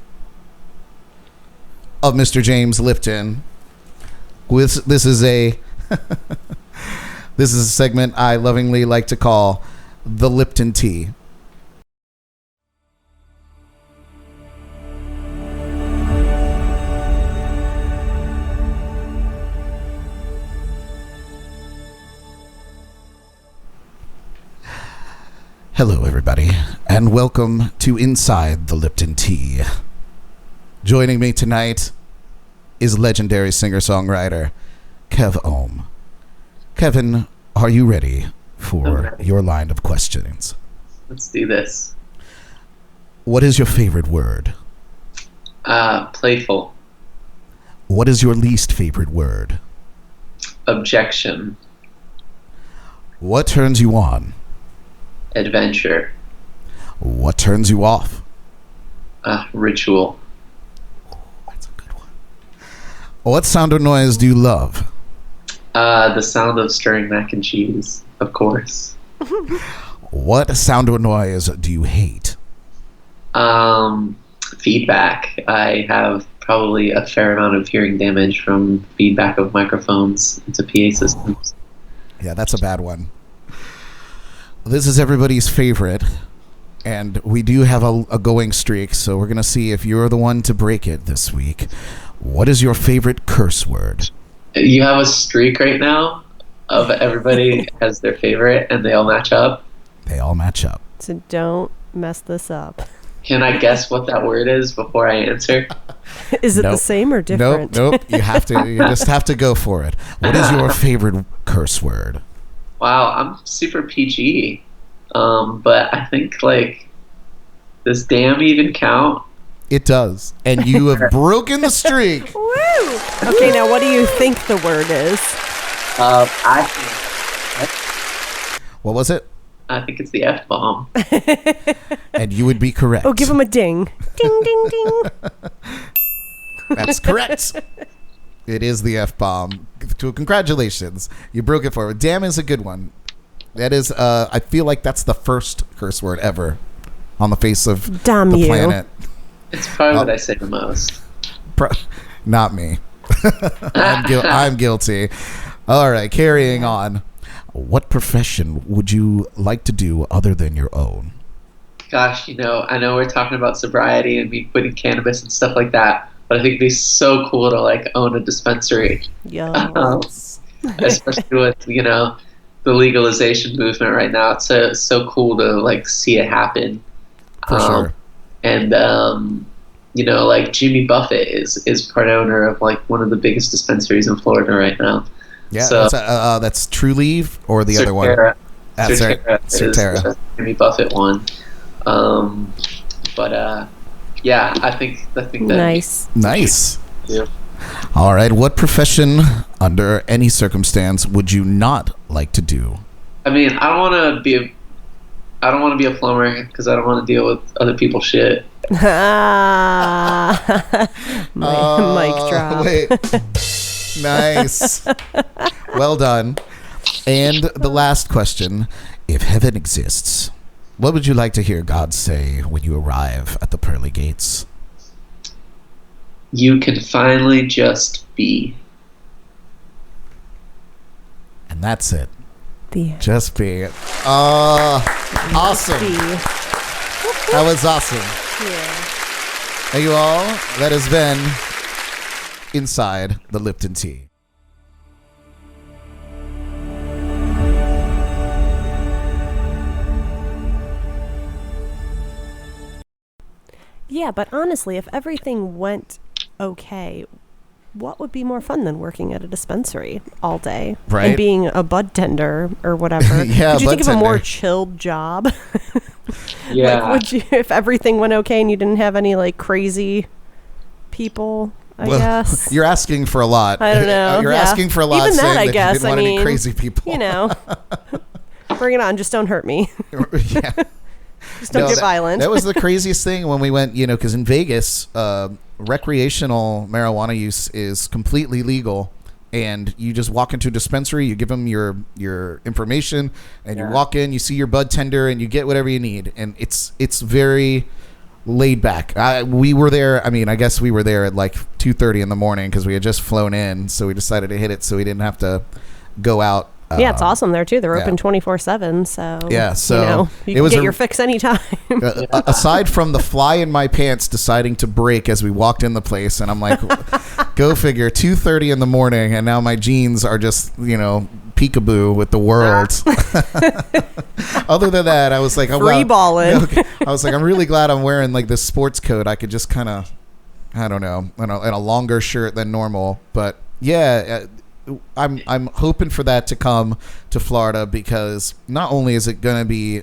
of Mr. James Lipton, this is a segment I lovingly like to call the Lipton Tea. Hello, everybody, and welcome to Inside the Lipton Tea. Joining me tonight is legendary singer-songwriter KevOhm. Kevin, are you ready for your line of questions? Let's do this. What is your favorite word? Playful. What is your least favorite word? Objection. What turns you on? Adventure. What turns you off? Ritual. That's a good one. What sound or noise do you love? The sound of stirring mac and cheese, of course. What sound or noise do you hate? Feedback. I have probably a fair amount of hearing damage from feedback of microphones into PA systems. Yeah, that's a bad one. This is everybody's favorite, and we do have a going streak, so we're going to see if you're the one to break it this week. What is your favorite curse word? You have a streak right now of everybody has their favorite, and they all match up. They all match up. So don't mess this up. Can I guess what that word is before I answer? Is it Nope. the same or different? Nope. You just have to go for it. What is your favorite curse word? Wow, I'm super PG. But I think, like, does damn even count? It does. And you have broken the streak. Woo! Okay, now what do you think the word is? I What was it? think it's the F-bomb. And you would be correct. Oh, give him a ding. Ding, ding, ding. That's correct. It is the F-bomb. Congratulations. You broke it forward. Damn is a good one. That is, I feel like that's the first curse word ever on the face of Damn the you. planet. It's probably what I say the most. Not me. I'm guilty. All right, carrying on. What profession would you like to do other than your own? Gosh, I know we're talking about sobriety and me quitting cannabis and stuff like that, but I think it'd be so cool to, like, own a dispensary. Yes. Especially with, the legalization movement right now. It's so cool to, like, see it happen. For sure. And, like, Jimmy Buffett is part owner of, like, one of the biggest dispensaries in Florida right now. Yeah, so, that's True Leave or the other one? Certera. Jimmy Buffett one. Yeah, I think that Nice. Yeah. All right, what profession under any circumstance would you not like to do? I mean, I don't want to be a plumber because I don't want to deal with other people's shit. Mic drop. Wait. Nice. Well done. And the last question, if heaven exists, what would you like to hear God say when you arrive at the pearly gates? You can finally just be. And that's it. The Just be. Oh, awesome. That was awesome. Yeah. Thank you all. That has been Inside the Lipton Tea. Yeah, but honestly, if everything went okay, what would be more fun than working at a dispensary all day? Right. And being a bud tender or whatever. Yeah, Could you bud think of a more tender. chilled job? Yeah. Like, would you, if everything went okay and you didn't have any, like, crazy people, I guess? You're asking for a lot. I don't know. You're Yeah. asking for a lot. Even that, saying I that guess. You didn't want any crazy people. You know. Bring it on. Just don't hurt me. Yeah. Just don't get violent. That was the craziest thing when we went, because in Vegas, recreational marijuana use is completely legal. And you just walk into a dispensary, you give them your information, and you walk in, you see your bud tender, and you get whatever you need. And it's very laid back. We were there. I mean, I guess we were there at like 2:30 in the morning because we had just flown in, so we decided to hit it so we didn't have to go out. Yeah, it's awesome there too. They're yeah. open 24/7, so Yeah, so you it can was get your fix anytime. Aside from the fly in my pants deciding to break as we walked in the place, and I'm like, go figure, 2:30 in the morning, and now my jeans are just peekaboo with the world. Other than that, I was like, Free balling. I was like, I'm really glad I'm wearing like this sports coat. I could just kind of, I don't know, in a longer shirt than normal, but yeah. I'm hoping for that to come to Florida because not only is it going to be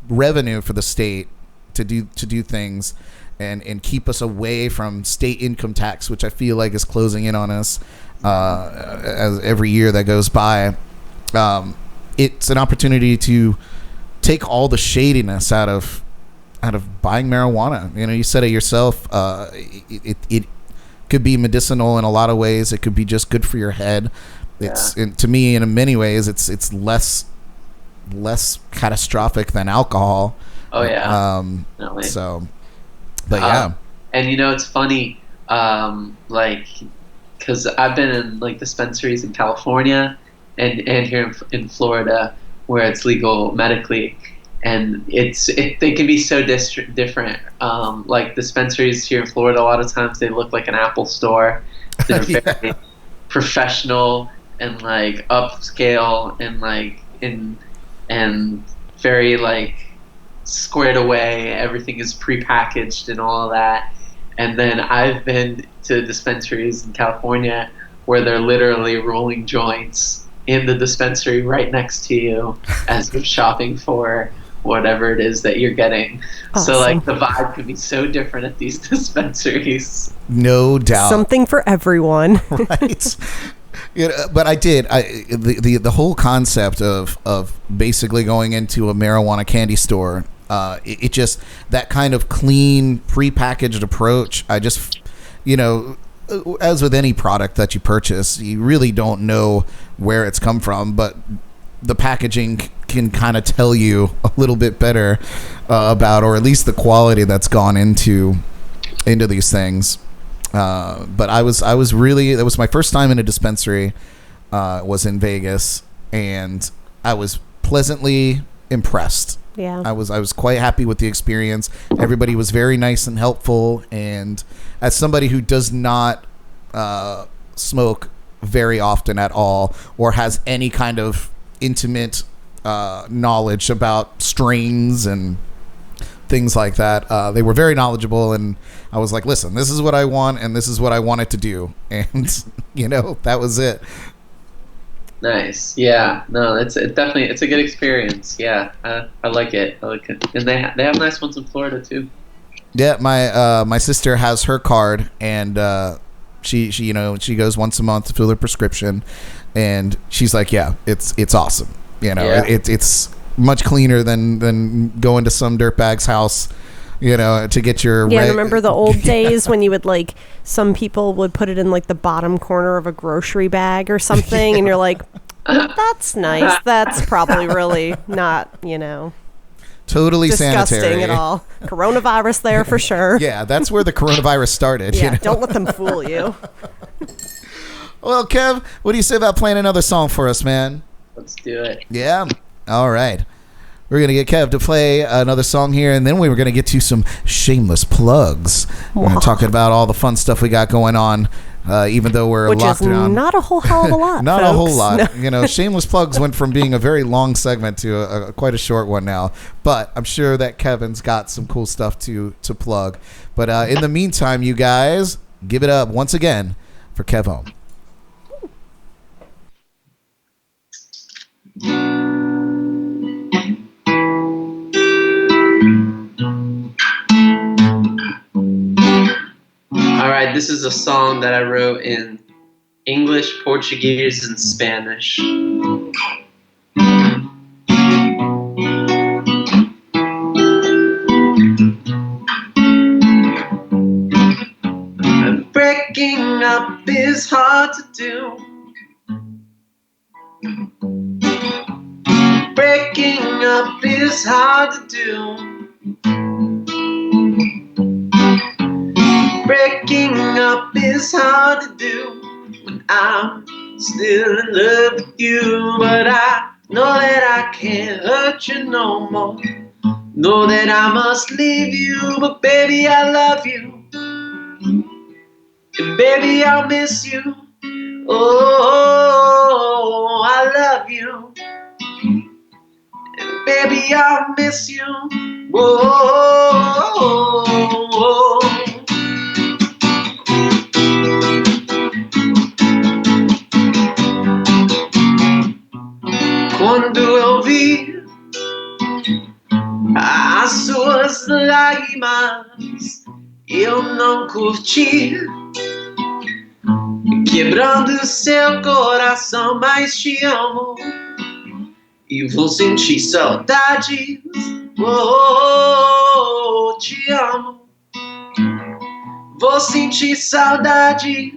revenue for the state to do things and keep us away from state income tax, which I feel like is closing in on us. as every year that goes by. It's an opportunity to take all the shadiness out of buying marijuana. You know, you said it yourself. It could be medicinal in a lot of ways. It could be just good for your head. To me, in many ways, it's less catastrophic than alcohol. Oh yeah. So, but yeah. And you know, it's funny, like, because I've been in like dispensaries in California and here in Florida where it's legal medically, and they can be so different. Like dispensaries here in Florida, a lot of times they look like an Apple store. They're very professional and like upscale and like and very like squared away. Everything is prepackaged and all of that. And then I've been to dispensaries in California where they're literally rolling joints in the dispensary right next to you as you're shopping for whatever it is that you're getting. Awesome. So like the vibe could be so different at these dispensaries. No doubt. Something for everyone. Right. You know, but the whole concept of basically going into a marijuana candy store, it just, that kind of clean prepackaged approach, I just, you know, as with any product that you purchase, you really don't know where it's come from, but the packaging can kind of tell you a little bit better about, or at least the quality that's gone into these things. But I was really, that was my first time in a dispensary, was in Vegas, and I was pleasantly impressed. Yeah. I was quite happy with the experience. Everybody was very nice and helpful, and as somebody who does not smoke very often at all, or has any kind of intimate knowledge about strains and things like that, they were very knowledgeable, and I was like, listen, this is what I want, and this is what I want it to do, and you know, that was it. Nice. Yeah. No, it's a good experience. Yeah. I like it. And they have nice ones in Florida too. Yeah, my sister has her card, and she you know, she goes once a month to fill her prescription, and she's like, yeah, it's awesome. You know, Yeah. it's much cleaner than going to some dirtbag's house, you know, to get your Remember the old days when you would, like, some people would put it in like the bottom corner of a grocery bag or something, and you're like, that's nice. That's probably really not, you know, totally disgusting sanitary at all. Coronavirus there for sure. Yeah, that's where the coronavirus started. Yeah, you know? don't let them fool you. Well, Kev, what do you say about playing another song for us, man? Let's do it. Yeah. All right. We're going to get Kev to play another song here, and then we were going to get to some shameless plugs. We're going to talk about all the fun stuff we got going on, even though we're locked down. Not a whole hell of a lot, Not folks. a whole lot. No. You know, shameless plugs went from being a very long segment to quite a short one now. But I'm sure that Kevin's got some cool stuff to plug. But in the meantime, you guys, give it up once again for KevOhm. All right, this is a song that I wrote in English, Portuguese, and Spanish. And breaking up is hard to do. Breaking up is hard to do. Breaking up is hard to do when I'm still in love with you. But I know that I can't hurt you no more. Know that I must leave you, but baby, I love you. And baby, I'll miss you. Oh, I love you. And baby, I'll miss you. Oh. Quando eu vi as suas lágrimas, eu não curti. quebrando seu coração, mas te amo e vou sentir saudades. Oh, te amo, vou sentir saudades.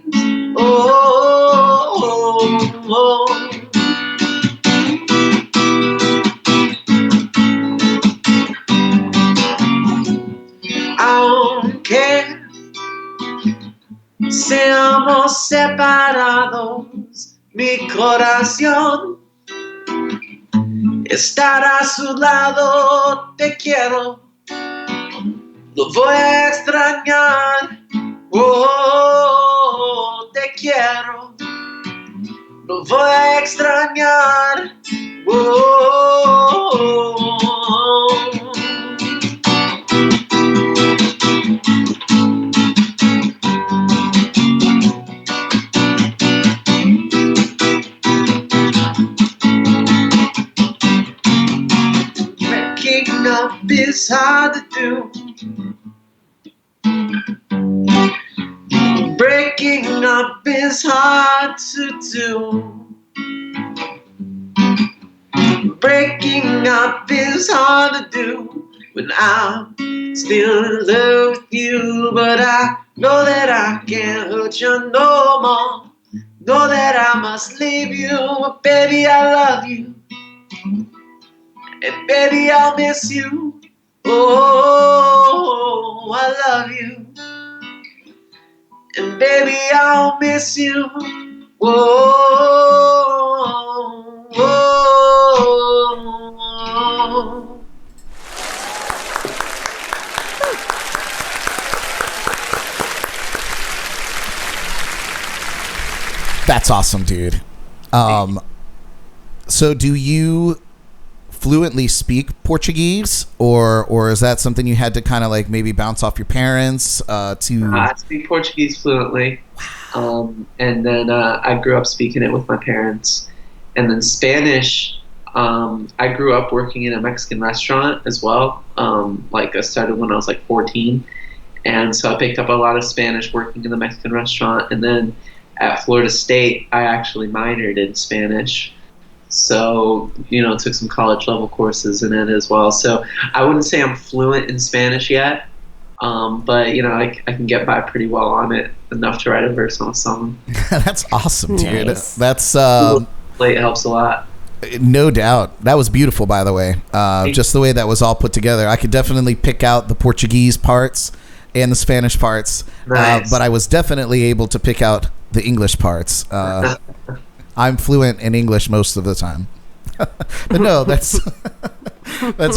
Oh. Aunque seamos separados, mi corazón estará a su lado. Te quiero, lo voy a extrañar. Oh, te quiero, lo voy a extrañar. Oh. Breaking up is hard to do. Breaking up is hard to do. Breaking up is hard to do when I'm still in love with you. But I know that I can't hurt you no more. Know that I must leave you. Baby, I love you. And baby, I'll miss you. Oh, I love you. And baby, I'll miss you. Whoa. That's awesome, dude. So do you fluently speak Portuguese, or is that something you had to kind of like maybe bounce off your parents to? I speak Portuguese fluently. And then I grew up speaking it with my parents. And then Spanish, I grew up working in a Mexican restaurant as well. Like I started when I was like 14. And so I picked up a lot of Spanish working in the Mexican restaurant. And then at Florida State, I actually minored in Spanish. So, took some college level courses in it as well. So I wouldn't say I'm fluent in Spanish yet. But I can get by pretty well on it, enough to write a verse on a song. That's awesome, dude. Nice. That's It helps a lot. no doubt. That was beautiful, by the way. Just the way that was all put together. I could definitely pick out the Portuguese parts and the Spanish parts, Nice. but I was definitely able to pick out the English parts. I'm fluent in English most of the time. But no, that's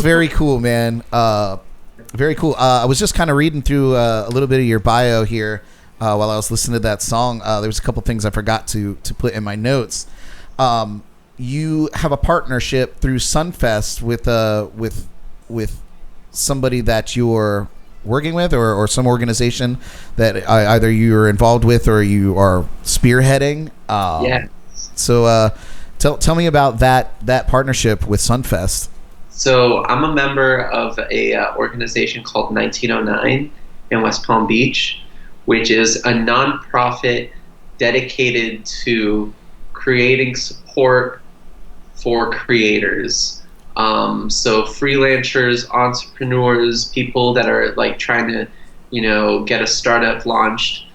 very cool, man. Very cool. I was just kind of reading through a little bit of your bio here while I was listening to that song. There was a couple things I forgot to put in my notes. You have a partnership through Sunfest with somebody that you're working with, or some organization that either you're involved with or you are spearheading. Yeah. So tell me about that partnership with Sunfest. So I'm a member of a organization called 1909 in West Palm Beach, which is a nonprofit dedicated to creating support for creators. So freelancers, entrepreneurs, people that are like trying to, get a startup launched.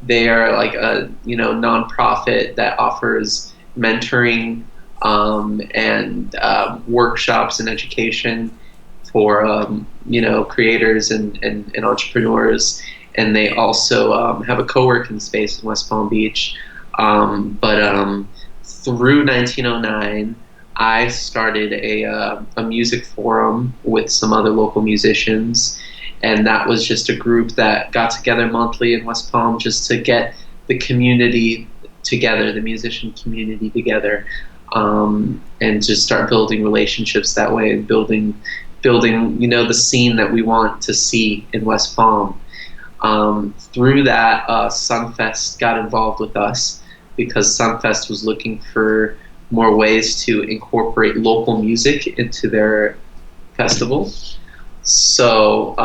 They are like a nonprofit that offers mentoring and workshops and education for creators and entrepreneurs. And they also have a co-working space in West Palm Beach. But through 1909, I started a music forum with some other local musicians. And that was just a group that got together monthly in West Palm just to get the community together, the musician community together, and just start building relationships that way and building the scene that we want to see in West Palm. Through that, Sunfest got involved with us because Sunfest was looking for more ways to incorporate local music into their festival. So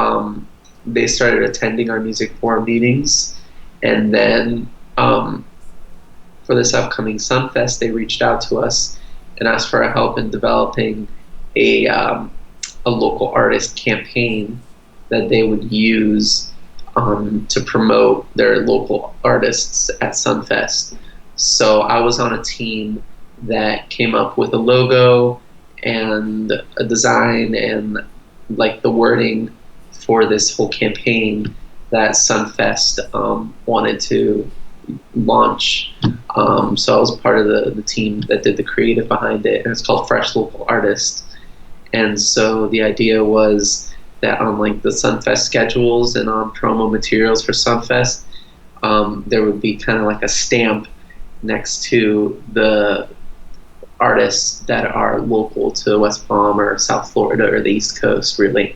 they started attending our music forum meetings, and then for this upcoming Sunfest, they reached out to us and asked for our help in developing a local artist campaign that they would use to promote their local artists at Sunfest. So I was on a team that came up with a logo and a design and like the wording for this whole campaign that Sunfest wanted to launch. So I was part of the team that did the creative behind it, and it's called Fresh Local Artist. And so the idea was that on like the Sunfest schedules and on promo materials for Sunfest, there would be kind of like a stamp next to the artists that are local to West Palm or South Florida or the East Coast, really.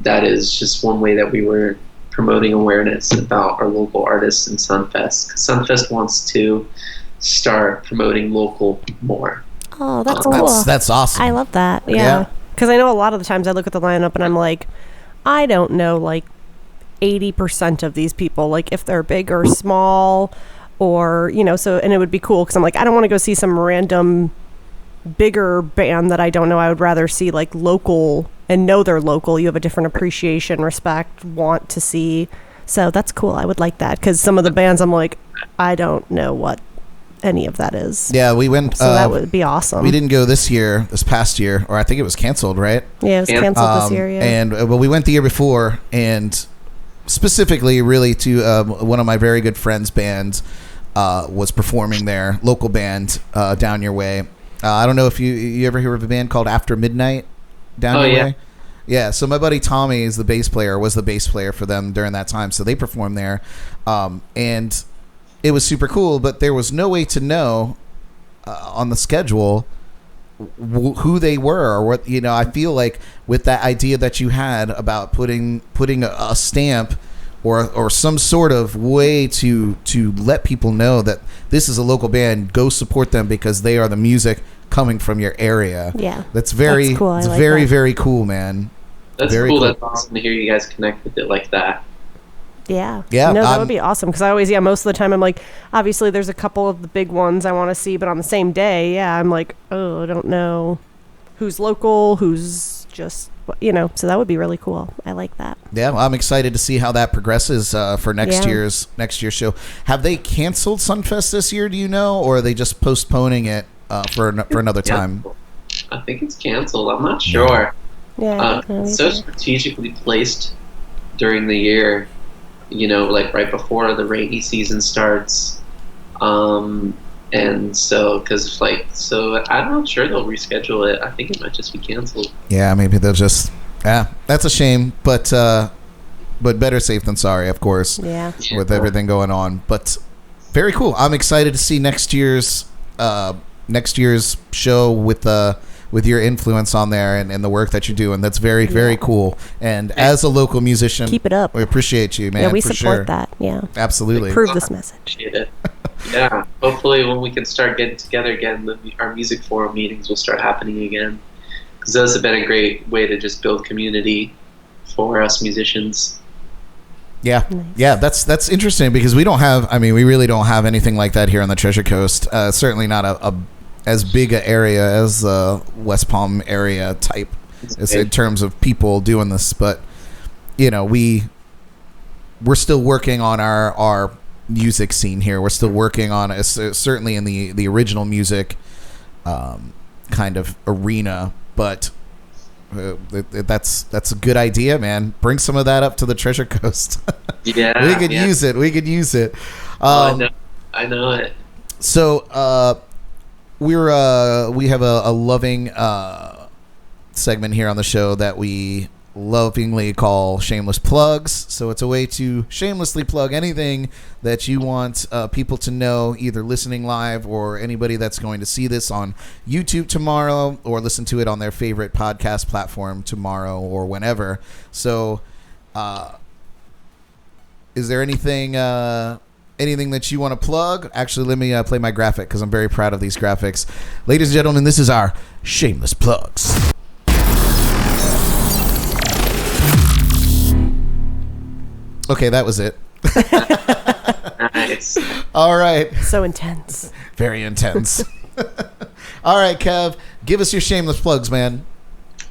That is just one way that we were promoting awareness about our local artists in Sunfest. 'Cause Sunfest wants to start promoting local more. Oh, that's cool. That's awesome. I love that. Yeah. Because I know a lot of the times I look at the lineup and I'm like, I don't know, like 80% of these people, like if they're big or small, or, you know, so, and it would be cool because I'm like, I don't want to go see some random bigger band that I don't know. I would rather see like local and know they're local. You have a different appreciation, respect, want to see. So that's cool. I would like that because some of the bands I'm like, I don't know what any of that is. Yeah, we went. So that would be awesome. We didn't go this past year, or I think it was canceled, right? Yeah, it was canceled this year. Yeah. And well, we went the year before, and specifically, really to one of my very good friends' bands was performing there, local band down your way. I don't know if you ever hear of a band called After Midnight down your way. Yeah, so my buddy Tommy was the bass player for them during that time. So they performed there, and it was super cool. But there was no way to know on the schedule who they were or what. You know, I feel like with that idea that you had about putting a stamp or some sort of way to let people know that this is a local band, go support them because they are the music coming from your area. Yeah, that's very cool. It's like very, very cool, man. That's very cool. That's awesome to hear you guys connect with it like that. Yeah. Yeah. No, that would be awesome because I always, most of the time I'm like, obviously there's a couple of the big ones I want to see, but on the same day, I'm like, oh, I don't know who's local, who's just, so that would be really cool. I like that. Yeah, well, I'm excited to see how that progresses for next year's show. Have they canceled Sunfest this year, do you know, or are they just postponing it for another time? I think it's canceled. I'm not sure. Yeah. It's so strategically placed during the year, like right before the rainy season starts. And so, I'm not sure they'll reschedule it. I think it might just be canceled. Yeah, maybe they'll just. Yeah, that's a shame, but better safe than sorry, of course. Yeah. With everything going on, but very cool. I'm excited to see next year's show with your influence on there and the work that you do, and that's very, very cool. And as a local musician, keep it up. We appreciate you, man. Yeah, we for support sure. that. Yeah, absolutely. Prove this message. Appreciate it. Yeah, hopefully when we can start getting together again, our music forum meetings will start happening again. Because those have been a great way to just build community for us musicians. Yeah, nice. Yeah, that's interesting because we really don't have anything like that here on the Treasure Coast. Certainly not a as big a area as West Palm area type in terms of people doing this, but we're still working on our music scene here. We're still working on certainly in the original music kind of arena, but that's a good idea, man. Bring some of that up to the Treasure Coast. Yeah, we could use it. I know it. So we have a loving segment here on the show that we lovingly call Shameless Plugs. So it's a way to shamelessly plug anything that you want people to know, either listening live or anybody that's going to see this on YouTube tomorrow or listen to it on their favorite podcast platform tomorrow or whenever. So is there anything that you want to plug? Actually, let me play my graphic because I'm very proud of these graphics. Ladies and gentlemen, this is our Shameless Plugs. Okay, that was it. Nice. All right. So intense. Very intense. All right, Kev, give us your shameless plugs, man.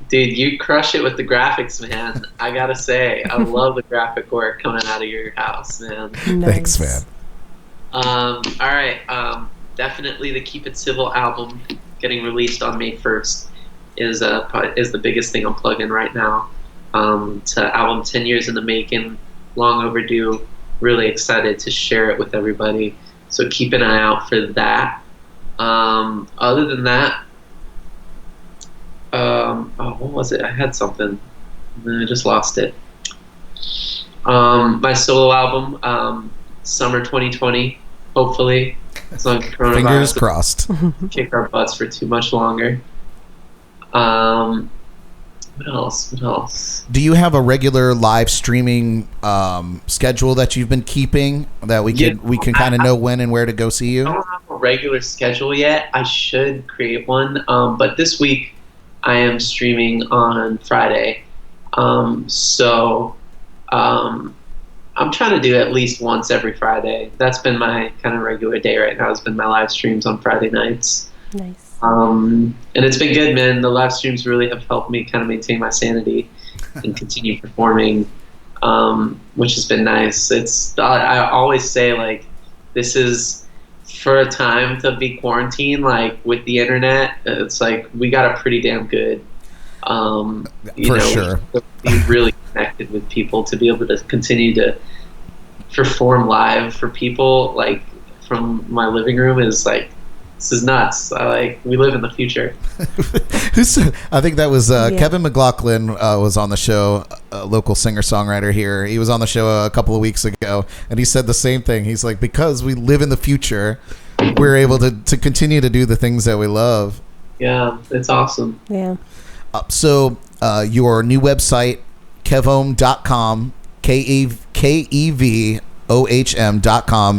Dude, you crush it with the graphics, man. I gotta say, I love the graphic work coming out of your house, man. Thanks, man. All right. Definitely the Keep It Civil album getting released on May 1st is the biggest thing I'm plugging right now. It's an album 10 years in the making, long overdue. Really excited to share it with everybody. So keep an eye out for that. Other than that, what was it? I had something. I just lost it. My solo album, Summer 2020, hopefully. As long as coronavirus Fingers crossed. kick our butts for too much longer. What else? Do you have a regular live streaming schedule that you've been keeping that we can kind of know when and where to go see I you? don't have a regular schedule yet. I should create one. But this week I am streaming on Friday. I'm trying to do at least once every Friday. That's been my kind of regular day right now. It's been my live streams on Friday nights. Nice. And it's been good, man. The live streams really have helped me kind of maintain my sanity and continue performing, which has been nice. I always say, like, this is for a time to be quarantined, like, with the internet. It's like we got a pretty damn good, sure. Be really connected with people to be able to continue to perform live for people, like, from my living room is like, this is nuts. We live in the future. I think that was Kevin McLaughlin was on the show, a local singer-songwriter here. He was on the show a couple of weeks ago, and he said the same thing. He's like, because we live in the future, we're able to continue to do the things that we love. Yeah, it's awesome. Yeah. So your new website, KevOhm.com, KEVOHM.com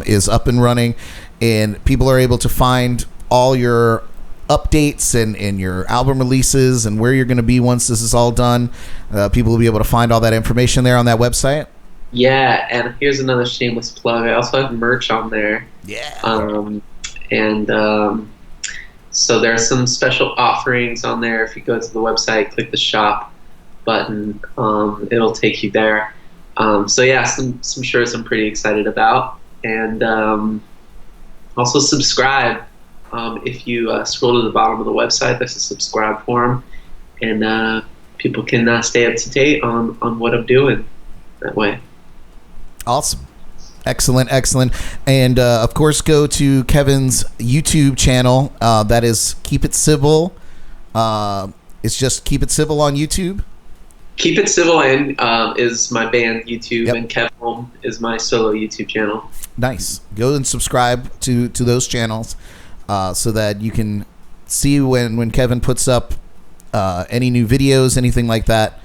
is up and running, and people are able to find all your updates and your album releases and where you're going to be once this is all done. People will be able to find all that information there on that website. Yeah, and here's another shameless plug. I also have merch on there. Yeah. So there are some special offerings on there. If you go to the website, click the shop button, it'll take you there. So yeah, some shirts I'm pretty excited about. And also subscribe. If you scroll to the bottom of the website, there's a subscribe form, and people can stay up to date on what I'm doing that way. Awesome. Excellent. And of course, go to Kevin's YouTube channel. That is Keep It Civil. It's just Keep It Civil on YouTube. Keep It Civil is my band YouTube, and KevOhm is my solo YouTube channel. Nice. Go and subscribe to those channels so that you can see when Kevin puts up any new videos, anything like that.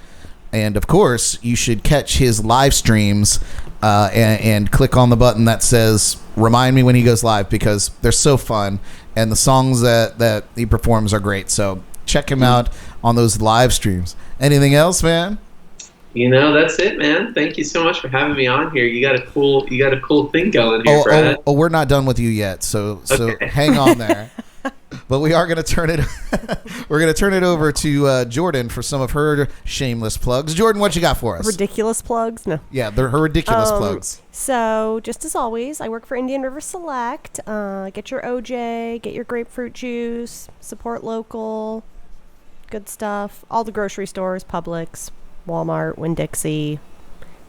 And of course, you should catch his live streams and click on the button that says remind me when he goes live, because they're so fun and the songs that he performs are great. So check him out on those live streams. Anything else, man? That's it, man. Thank you so much for having me on here. You got a cool thing going here, Brad. Oh, we're not done with you yet. So Okay. hang on there. But we are going to turn it. We're going to turn it over to Jordan for some of her shameless plugs. Jordan, what you got for us? Ridiculous plugs? No. Yeah, they're her ridiculous plugs. So, just as always, I work for Indian River Select. Get your OJ, get your grapefruit juice, support local, good stuff. All the grocery stores, Publix, Walmart, Winn-Dixie,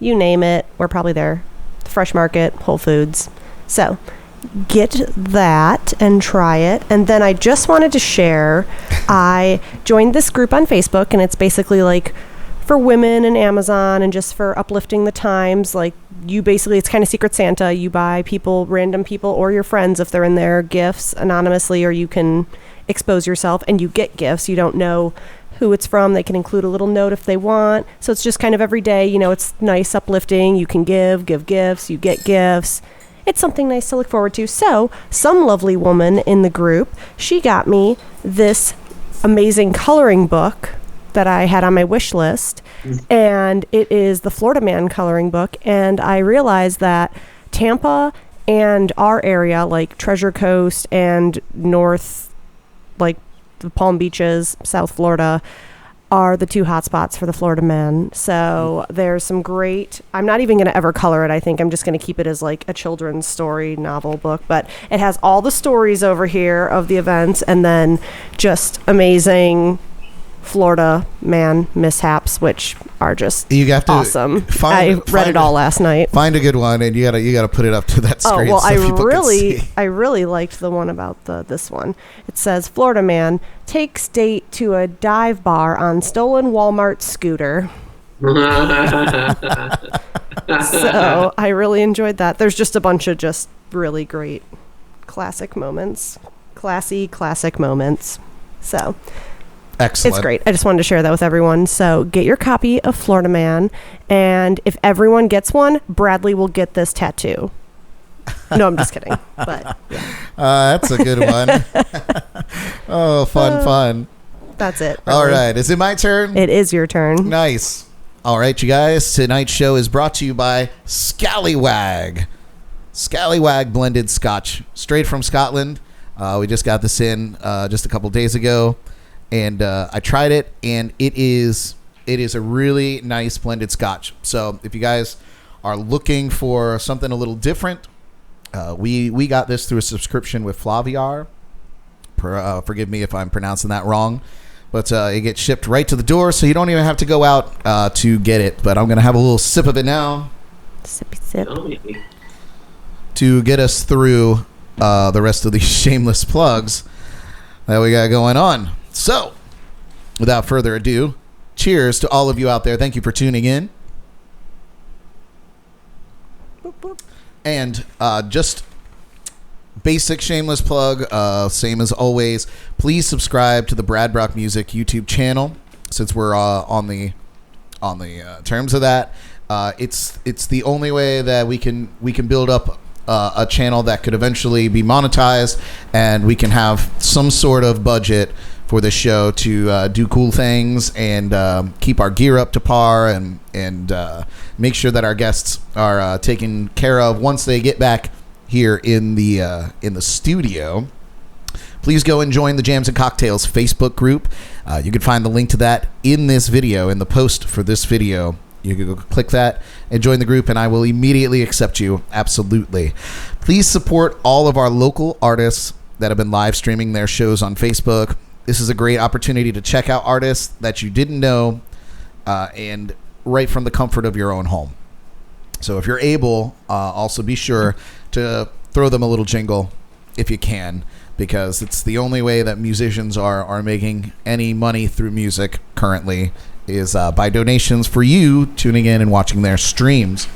you name it, we're probably there. The Fresh Market, Whole Foods. So, get that and try it. And then I just wanted to share, I joined this group on Facebook, and it's basically like for women and Amazon and just for uplifting the times. Like, you basically, it's kind of Secret Santa. You buy random people or your friends, if they're in there, gifts anonymously, or you can expose yourself and you get gifts. You don't know who it's from. They can include a little note if they want. So it's just kind of every day, it's nice, uplifting. You can give gifts, you get gifts. It's something nice to look forward to. So some lovely woman in the group, she got me this amazing coloring book that I had on my wish list. and it is the Florida Man coloring book. And I realized that Tampa and our area, like Treasure Coast and North, like the Palm Beaches, South Florida, are the two hotspots for the Florida Man. So there's some great, I'm not even going to ever color it. I think I'm just going to keep it as like a children's story novel book, but it has all the stories over here of the events and then just amazing Florida Man mishaps, which are just awesome. I read it all last night. Find a good one, and you gotta put it up to that screen. Oh well, so I really liked the one about this one. It says Florida Man takes date to a dive bar on stolen Walmart scooter. So I really enjoyed that. There's just a bunch of just really great classic moments, classic moments. So. Excellent. It's great. I just wanted to share that with everyone. So get your copy of Florida Man, and if everyone gets one, Bradley will get this tattoo. No, I'm just kidding. But yeah. That's a good one. Oh, fun. That's it. Really. All right. Is it my turn? It is your turn. Nice. All right, you guys. Tonight's show is brought to you by Scallywag. Scallywag blended scotch, straight from Scotland. We just got this in just a couple days ago. And I tried it, and it is a really nice blended scotch. So if you guys are looking for something a little different, we got this through a subscription with Flaviar. Forgive me if I'm pronouncing that wrong, but it gets shipped right to the door, so you don't even have to go out to get it. But I'm going to have a little sip of it now. Sippy sip. To get us through the rest of these shameless plugs that we got going on. So, without further ado, cheers to all of you out there. Thank you for tuning in. Boop, boop. And just basic shameless plug, same as always. Please subscribe to the Brad Brock Music YouTube channel. Since we're on the terms of that, it's the only way that we can build up a channel that could eventually be monetized, and we can have some sort of budget for the show to do cool things and keep our gear up to par and make sure that our guests are taken care of once they get back here in the studio. Please go and join the Jams and Cocktails Facebook group. You can find the link to that in this video, in the post for this video. You can go click that and join the group, and I will immediately accept you. Absolutely. Please support all of our local artists that have been live streaming their shows on Facebook. This is a great opportunity to check out artists that you didn't know, and right from the comfort of your own home. So if you're able, also be sure to throw them a little jingle if you can, because it's the only way that musicians are making any money through music currently is by donations for you tuning in and watching their streams.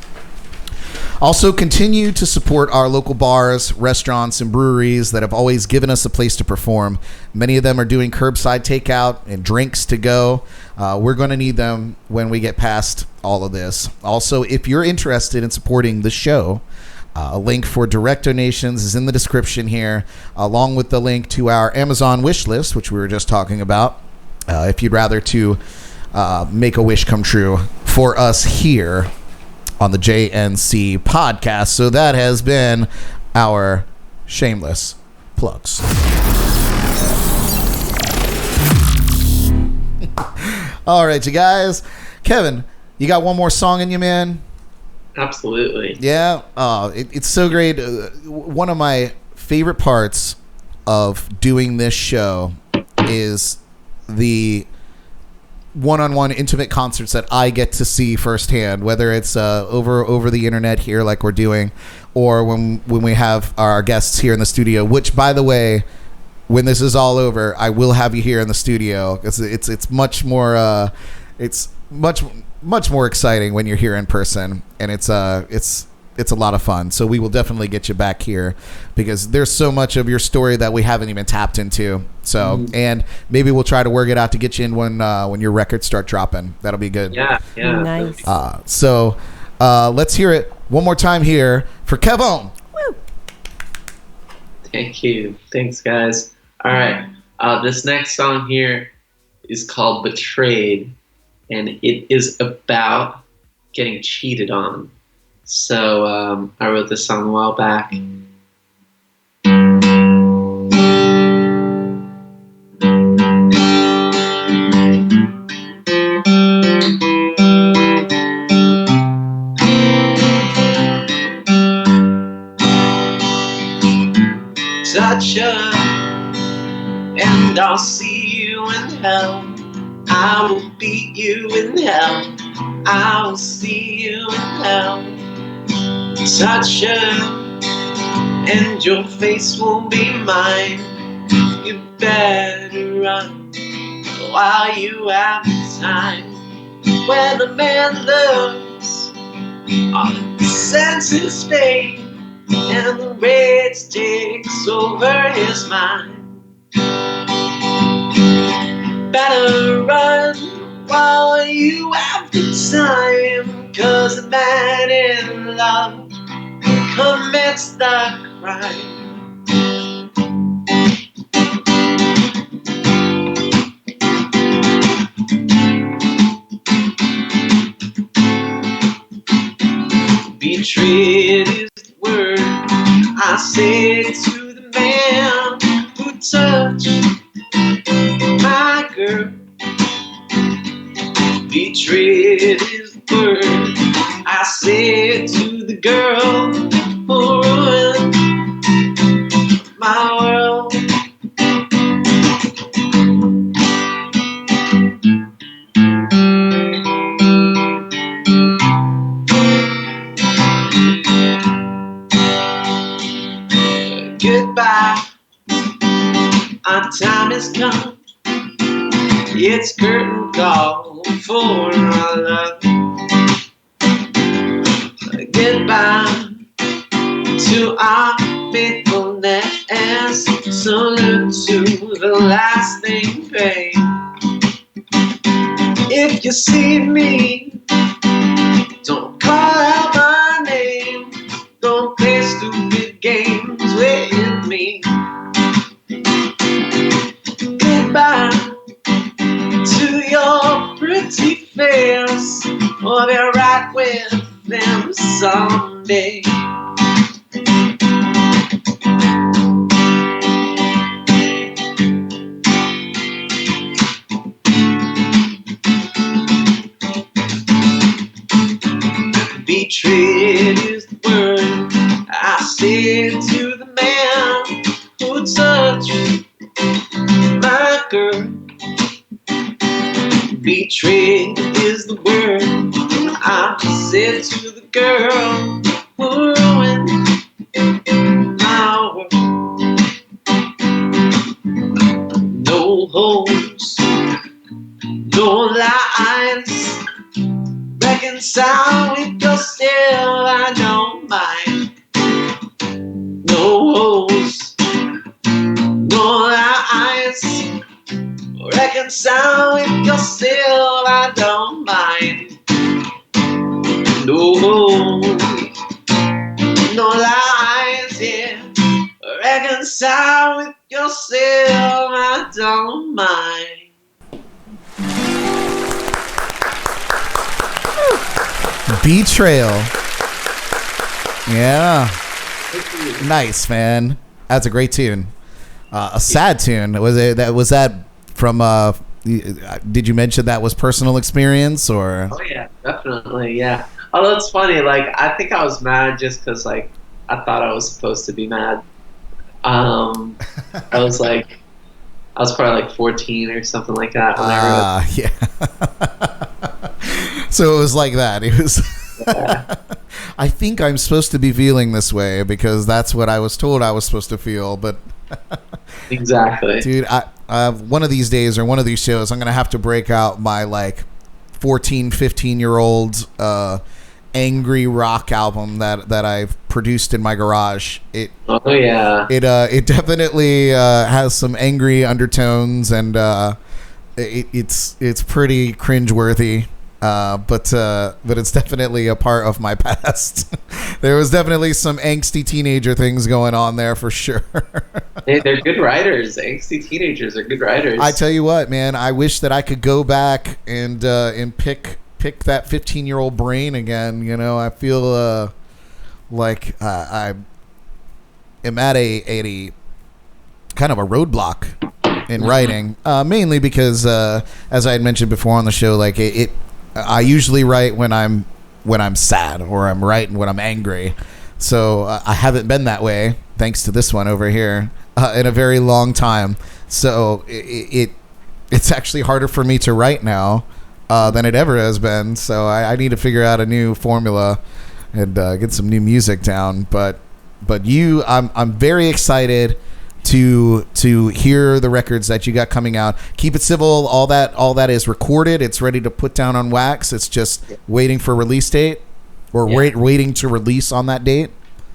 Also, continue to support our local bars, restaurants, and breweries that have always given us a place to perform. Many of them are doing curbside takeout and drinks to go. We're going to need them when we get past all of this. Also, if you're interested in supporting the show, a link for direct donations is in the description here, along with the link to our Amazon wish list, which we were just talking about. If you'd rather to make a wish come true for us here on the JNC podcast. So that has been our shameless plugs. All right, you guys. Kevin, you got one more song in you, man? Absolutely. Yeah. It's so great. One of my favorite parts of doing this show is the one-on-one intimate concerts that I get to see firsthand, whether it's over the internet here like we're doing, or when we have our guests here in the studio, which, by the way, when this is all over, I will have you here in the studio, because it's much more much more exciting when you're here in person, and it's a lot of fun. So we will definitely get you back here, because there's so much of your story that we haven't even tapped into. So, and maybe we'll try to work it out to get you in when your records start dropping. That'll be good. Yeah. Nice. So let's hear it one more time here for KevOhm. Woo. Thank you. Thanks, guys. All right. This next song here is called Betrayed. and it is about getting cheated on. So I wrote this song a while back. Touch her, and I'll see you in hell. I will beat you in hell. I will see you in hell. Touch her, and your face will be mine. You better run while you have time. When a man loves, all the senses fade, and the rage takes over his mind. Better run while you have the time, 'cause a man in love commits the crime. Betrayed is the word I say to the man who touched my girl. Betrayed is the word I say to the girl who ruined my world. Goodbye, our time has come. It's curtain call for our love. Goodbye to our faithfulness. Salute to the lasting pain. If you see me, don't call out my name. Don't play stupid games with me. Goodbye to your pretty face. I'll be right with them someday. Betrayed is the word I say to the man who touched my girl. Betrayed is the word I said to the girl who ruined my world. No holes, no lies. Reconcile with yourself, I don't mind. No holes, no lies. Reconcile with yourself, I don't mind. No holes, no lies, yeah. Reconcile with yourself, I don't mind. Betrayal. Yeah. Nice, man. That's a great tune. A sad tune. Was that from did you mention that was personal experience or? Oh yeah, definitely, yeah. Although it's funny, like I think I was mad just because like I thought I was supposed to be mad. I was probably like 14 or something like that when I wrote. Yeah. So it was like that. It was. Yeah. I think I'm supposed to be feeling this way because that's what I was told I was supposed to feel. But exactly, dude, I one of these days or one of these shows, I'm gonna have to break out my like 14, 15-year-old angry rock album that I've produced in my garage. Oh yeah. It definitely has some angry undertones and it's pretty cringeworthy. But it's definitely a part of my past. There was definitely some angsty teenager things going on there for sure. They're good writers. Angsty teenagers are good writers. I tell you what, man, I wish that I could go back and pick that 15-year-old brain again. You know, I feel like I am at a kind of a roadblock in writing, mainly because as I had mentioned before on the show, like I usually write when I'm sad, or I'm writing when I'm angry. So I haven't been that way, thanks to this one over here, in a very long time. So it's actually harder for me to write now than it ever has been. So I need to figure out a new formula and get some new music down. But I'm very excited to hear the records that you got coming out. Keep It Civil, all that is recorded. It's ready to put down on wax. It's just waiting for release date, or waiting to release on that date.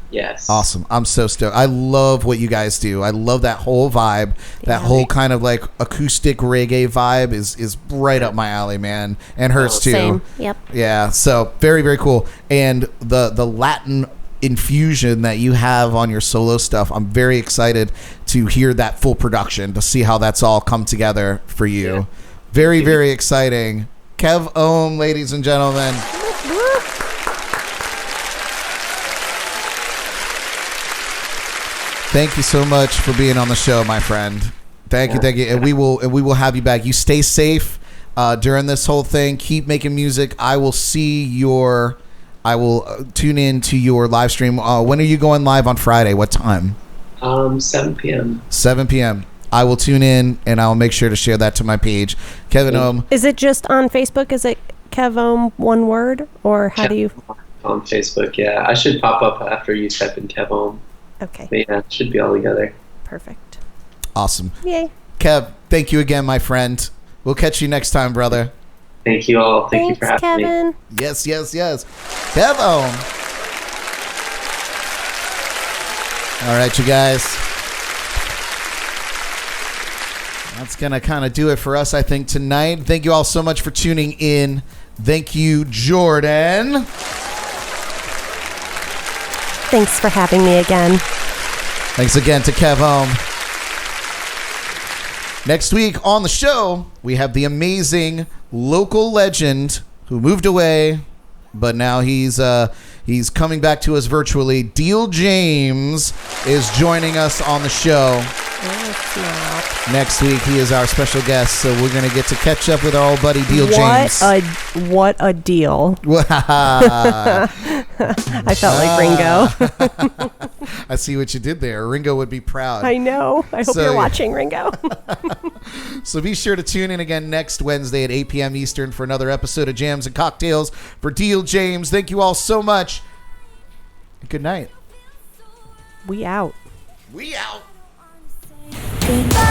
Yes. Awesome. I'm so stoked. I love what you guys do. I love that whole vibe. That whole kind of like acoustic reggae vibe is right up my alley, man. And hers too. Same. Yep. Yeah. So very, very cool. And the Latin infusion that you have on your solo stuff, I'm very excited to hear that full production, to see how that's all come together for you. Yeah. Very, very exciting. KevOhm, ladies and gentlemen. Thank you so much for being on the show, my friend. Thank you. And we will have you back. You stay safe during this whole thing. Keep making music. I will tune in to your live stream. When are you going live on Friday? What time? 7 p.m. 7 p.m. I will tune in, and I'll make sure to share that to my page. KevOhm. Is it just on Facebook? Is it KevOhm, one word? Or how do you... On Facebook, yeah. I should pop up after you type in KevOhm. Okay. But yeah, it should be all together. Perfect. Awesome. Yay. Kev, thank you again, my friend. We'll catch you next time, brother. Thank you all. Thank you for having Kevin. me. Yes. KevOhm. All right, you guys. That's going to kind of do it for us, I think, tonight. Thank you all so much for tuning in. Thank you, Jordan. Thanks for having me again. Thanks again to KevOhm. Next week on the show, we have the amazing local legend who moved away, but now he's coming back to us virtually. Deal James is joining us on the show. Next week, he is our special guest, so we're going to get to catch up with our old buddy Deal James. What a deal. I felt like Ringo. I see what you did there. Ringo would be proud. I know. I hope you're watching, Ringo. So be sure to tune in again next Wednesday at 8 p.m. Eastern for another episode of Jams and Cocktails. For Deal James, thank you all so much. Good night. We out. We out. Goodbye.